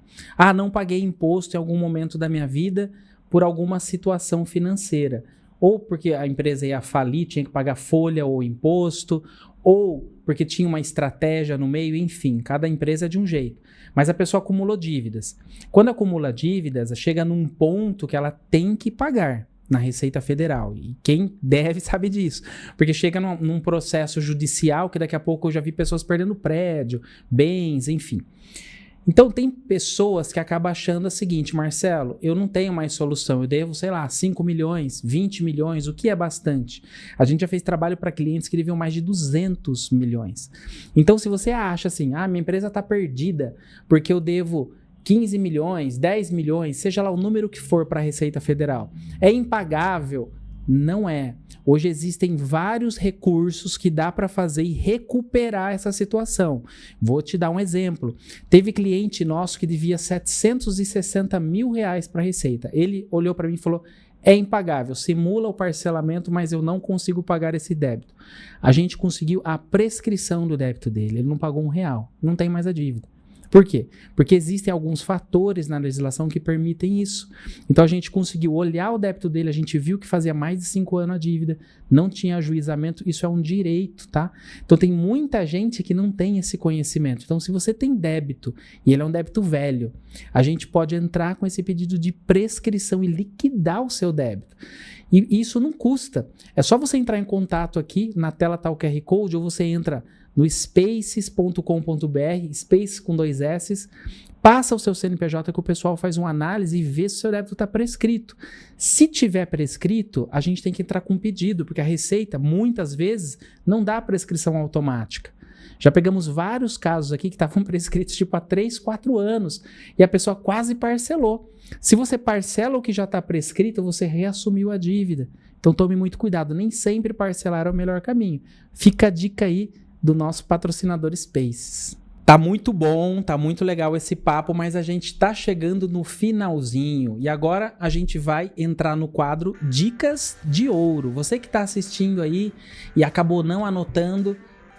Não paguei imposto em algum momento da minha vida por alguma situação financeira. Ou porque a empresa ia falir, tinha que pagar folha ou imposto, ou porque tinha uma estratégia no meio, enfim, cada empresa é de um jeito. Mas a pessoa acumulou dívidas. Quando acumula dívidas, chega num ponto que ela tem que pagar na Receita Federal. E quem deve sabe disso. Porque chega num processo judicial que daqui a pouco eu já vi pessoas perdendo prédio, bens, enfim. Então tem pessoas que acabam achando o seguinte: Marcelo, eu não tenho mais solução, eu devo, 5 milhões, 20 milhões, o que é bastante. A gente já fez trabalho para clientes que deviam mais de 200 milhões. Então se você acha assim, minha empresa está perdida porque eu devo 15 milhões, 10 milhões, seja lá o número que for para a Receita Federal, é impagável? Não é. Hoje existem vários recursos que dá para fazer e recuperar essa situação. Vou te dar um exemplo. Teve cliente nosso que devia 760 mil reais para a Receita. Ele olhou para mim e falou: é impagável, simula o parcelamento, mas eu não consigo pagar esse débito. A gente conseguiu a prescrição do débito dele. Ele não pagou R$1, não tem mais a dívida. Por quê? Porque existem alguns fatores na legislação que permitem isso. Então a gente conseguiu olhar o débito dele, a gente viu que fazia mais de 5 anos a dívida, não tinha ajuizamento, isso é um direito, tá? Então tem muita gente que não tem esse conhecimento. Então se você tem débito, e ele é um débito velho, a gente pode entrar com esse pedido de prescrição e liquidar o seu débito. E isso não custa. É só você entrar em contato aqui, na tela está o QR Code, ou você entra no spaces.com.br, spaces com 2 S, passa o seu CNPJ que o pessoal faz uma análise e vê se o seu débito está prescrito. Se tiver prescrito, a gente tem que entrar com um pedido, porque a Receita, muitas vezes, não dá prescrição automática. Já pegamos vários casos aqui que estavam prescritos há 3, 4 anos e a pessoa quase parcelou. Se você parcela o que já está prescrito, você reassumiu a dívida. Então tome muito cuidado, nem sempre parcelar é o melhor caminho. Fica a dica aí do nosso patrocinador Spaces. Tá muito bom, tá muito legal esse papo, mas a gente tá chegando no finalzinho e agora a gente vai entrar no quadro Dicas de Ouro. Você que tá assistindo aí e acabou não anotando,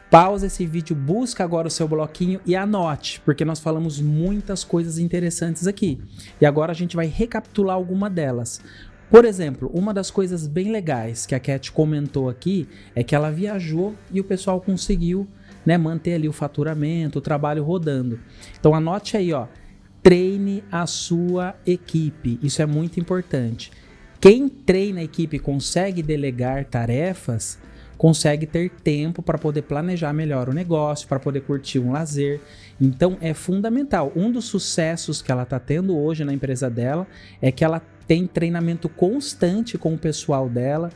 pausa esse vídeo, busca agora o seu bloquinho e anote, porque nós falamos muitas coisas interessantes aqui. E agora a gente vai recapitular alguma delas. Por exemplo, uma das coisas bem legais que a Cat comentou aqui é que ela viajou e o pessoal conseguiu, manter ali o faturamento, o trabalho rodando. Então anote aí, treine a sua equipe, isso é muito importante. Quem treina a equipe e consegue delegar tarefas, consegue ter tempo para poder planejar melhor o negócio, para poder curtir um lazer. Então é fundamental. Um dos sucessos que ela está tendo hoje na empresa dela é que ela tem treinamento constante com o pessoal dela.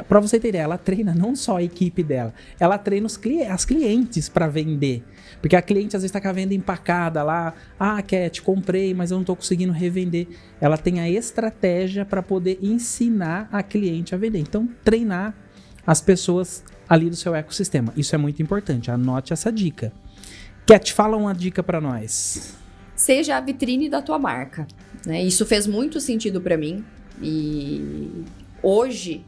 Para você ter ideia, ela treina não só a equipe dela, ela treina as clientes para vender. Porque a cliente às vezes está com a venda empacada lá. Ah, Cat, comprei, mas eu não estou conseguindo revender. Ela tem a estratégia para poder ensinar a cliente a vender. Então, treinar as pessoas ali do seu ecossistema. Isso é muito importante. Anote essa dica. Cat, fala uma dica para nós. Seja a vitrine da tua marca, né? Isso fez muito sentido para mim. E hoje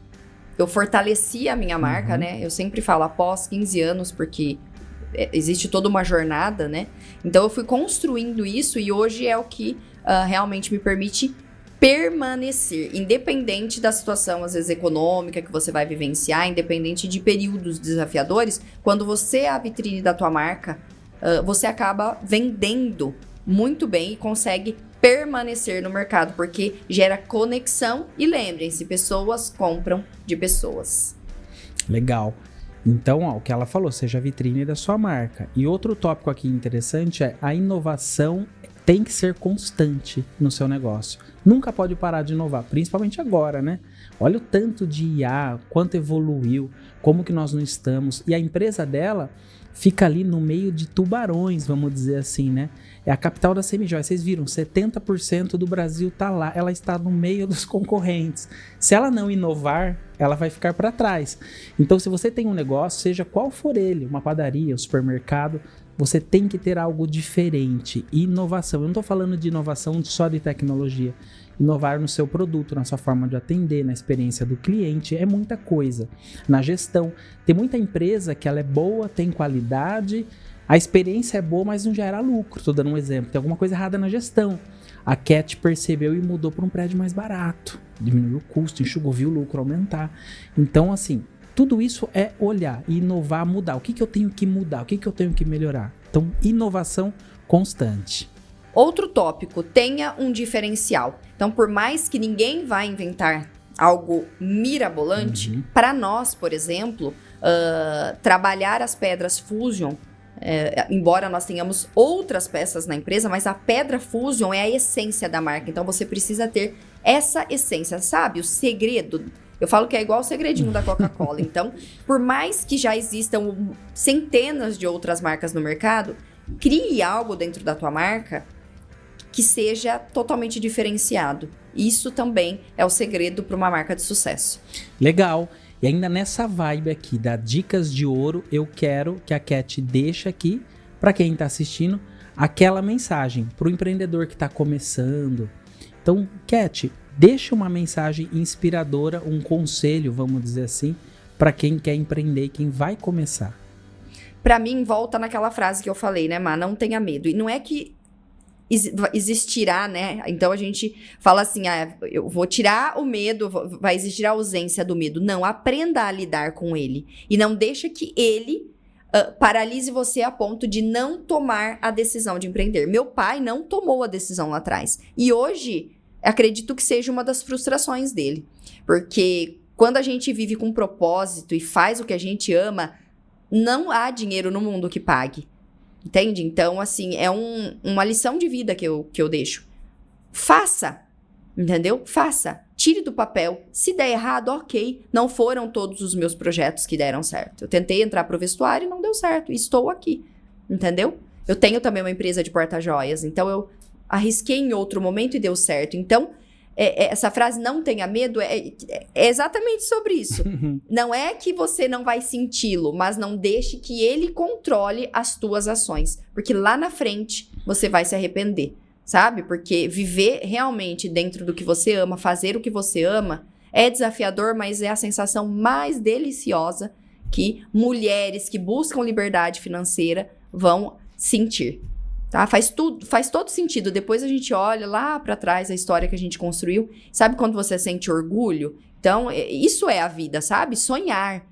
eu fortaleci a minha marca, né? Eu sempre falo após 15 anos, porque existe toda uma jornada, né? Então eu fui construindo isso e hoje é o que realmente me permite permanecer, independente da situação, às vezes, econômica que você vai vivenciar, independente de períodos desafiadores. Quando você é a vitrine da tua marca, você acaba vendendo muito bem e consegue permanecer no mercado, porque gera conexão e lembrem-se, pessoas compram de pessoas. Legal. Então, o que ela falou, seja a vitrine da sua marca. E outro tópico aqui interessante é a inovação tem que ser constante no seu negócio. Nunca pode parar de inovar, principalmente agora, né? Olha o tanto de IA, quanto evoluiu, como que nós não estamos. E a empresa dela fica ali no meio de tubarões, vamos dizer assim, né? É a capital da semijoia. Vocês viram, 70% do Brasil tá lá. Ela está no meio dos concorrentes. Se ela não inovar, ela vai ficar para trás. Então, se você tem um negócio, seja qual for ele, uma padaria, um supermercado, você tem que ter algo diferente. Inovação. Eu não estou falando de inovação só de tecnologia. Inovar no seu produto, na sua forma de atender, na experiência do cliente, é muita coisa. Na gestão, tem muita empresa que ela é boa, tem qualidade, a experiência é boa, mas não gera lucro. Estou dando um exemplo. Tem alguma coisa errada na gestão. A Cat percebeu e mudou para um prédio mais barato. Diminuiu o custo, enxugou, viu o lucro aumentar. Então, assim, tudo isso é olhar, inovar, mudar. O que eu tenho que mudar? O que eu tenho que melhorar? Então, inovação constante. Outro tópico, tenha um diferencial. Então, por mais que ninguém vá inventar algo mirabolante, para nós, por exemplo, trabalhar as pedras Fusion, embora nós tenhamos outras peças na empresa, mas a pedra Fusion é a essência da marca. Então, você precisa ter essa essência, sabe? O segredo. Eu falo que é igual o segredinho da Coca-Cola. Então, por mais que já existam centenas de outras marcas no mercado, crie algo dentro da tua marca que seja totalmente diferenciado. Isso também é o segredo para uma marca de sucesso. Legal. E ainda nessa vibe aqui da Dicas de Ouro, eu quero que a Cat deixe aqui, para quem está assistindo, aquela mensagem para o empreendedor que está começando. Então, Cat, deixa uma mensagem inspiradora, um conselho, vamos dizer assim, para quem quer empreender, quem vai começar. Para mim, volta naquela frase que eu falei, né, Má? Não tenha medo. E não é que existirá, né? Então a gente fala assim, eu vou tirar o medo, vai existir a ausência do medo. Não, aprenda a lidar com ele. E não deixa que ele paralise você a ponto de não tomar a decisão de empreender. Meu pai não tomou a decisão lá atrás. E hoje, acredito que seja uma das frustrações dele. Porque quando a gente vive com propósito e faz o que a gente ama, não há dinheiro no mundo que pague. Entende? Então, assim, é uma lição de vida que eu deixo. Faça, entendeu? Faça. Tire do papel. Se der errado, ok. Não foram todos os meus projetos que deram certo. Eu tentei entrar pro vestuário e não deu certo. Estou aqui, entendeu? Eu tenho também uma empresa de porta-joias. Então, eu arrisquei em outro momento e deu certo. Então, essa frase, não tenha medo, é exatamente sobre isso. Não é que você não vai senti-lo, mas não deixe que ele controle as tuas ações. Porque lá na frente, você vai se arrepender, sabe? Porque viver realmente dentro do que você ama, fazer o que você ama, é desafiador, mas é a sensação mais deliciosa que mulheres que buscam liberdade financeira vão sentir. Tá? Faz todo sentido. Depois a gente olha lá para trás a história que a gente construiu. Sabe quando você sente orgulho? Então, isso é a vida, sabe? Sonhar.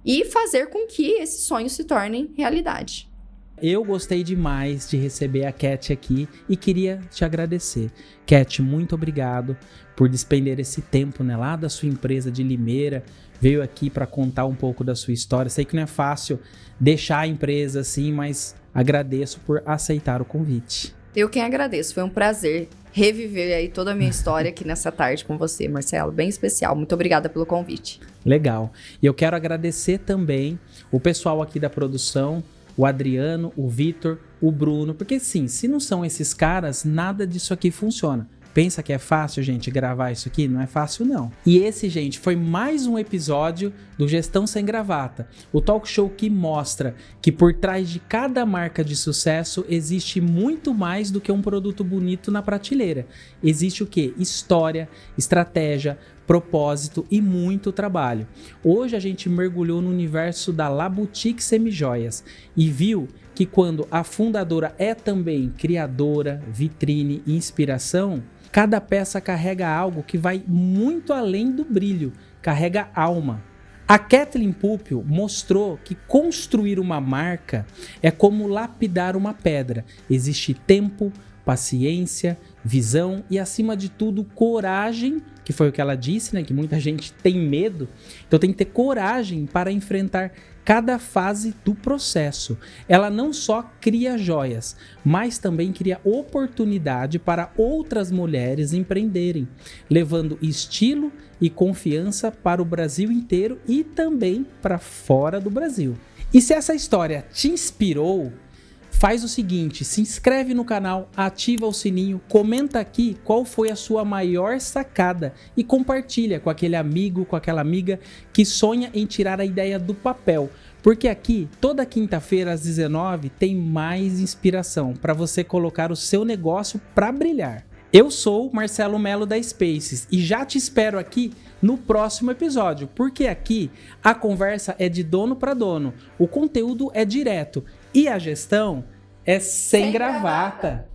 E fazer com que esses sonhos se tornem realidade. Eu gostei demais de receber a Cat aqui e queria te agradecer. Cat, muito obrigado por despender esse tempo, né, lá da sua empresa de Limeira. Veio aqui para contar um pouco da sua história. Sei que não é fácil deixar a empresa assim, mas agradeço por aceitar o convite. Eu quem agradeço, foi um prazer reviver aí toda a minha história aqui nessa tarde com você, Marcelo, bem especial. Muito obrigada pelo convite. Legal. E eu quero agradecer também o pessoal aqui da produção, o Adriano, o Vitor, o Bruno, porque sim, se não são esses caras, nada disso aqui funciona. Pensa que é fácil, gente, gravar isso aqui? Não é fácil, não. E esse, gente, foi mais um episódio do Gestão Sem Gravata, o talk show que mostra que por trás de cada marca de sucesso existe muito mais do que um produto bonito na prateleira. Existe o quê? História, estratégia, propósito e muito trabalho. Hoje a gente mergulhou no universo da La Boutique Semijoias e viu que quando a fundadora é também criadora, vitrine e inspiração, cada peça carrega algo que vai muito além do brilho, carrega alma. A Kathleen Pupil mostrou que construir uma marca é como lapidar uma pedra. Existe tempo, paciência, visão e, acima de tudo, coragem, que foi o que ela disse, né? Que muita gente tem medo. Então tem que ter coragem para enfrentar cada fase do processo. Ela não só cria joias, mas também cria oportunidade para outras mulheres empreenderem, levando estilo e confiança para o Brasil inteiro e também para fora do Brasil. E se essa história te inspirou, faz o seguinte, se inscreve no canal, ativa o sininho, comenta aqui qual foi a sua maior sacada e compartilha com aquele amigo, com aquela amiga que sonha em tirar a ideia do papel. Porque aqui, toda quinta-feira às 19h, tem mais inspiração para você colocar o seu negócio para brilhar. Eu sou Marcelo Melo da Spaces e já te espero aqui no próximo episódio, porque aqui a conversa é de dono para dono, o conteúdo é direto e a gestão é sem gravata.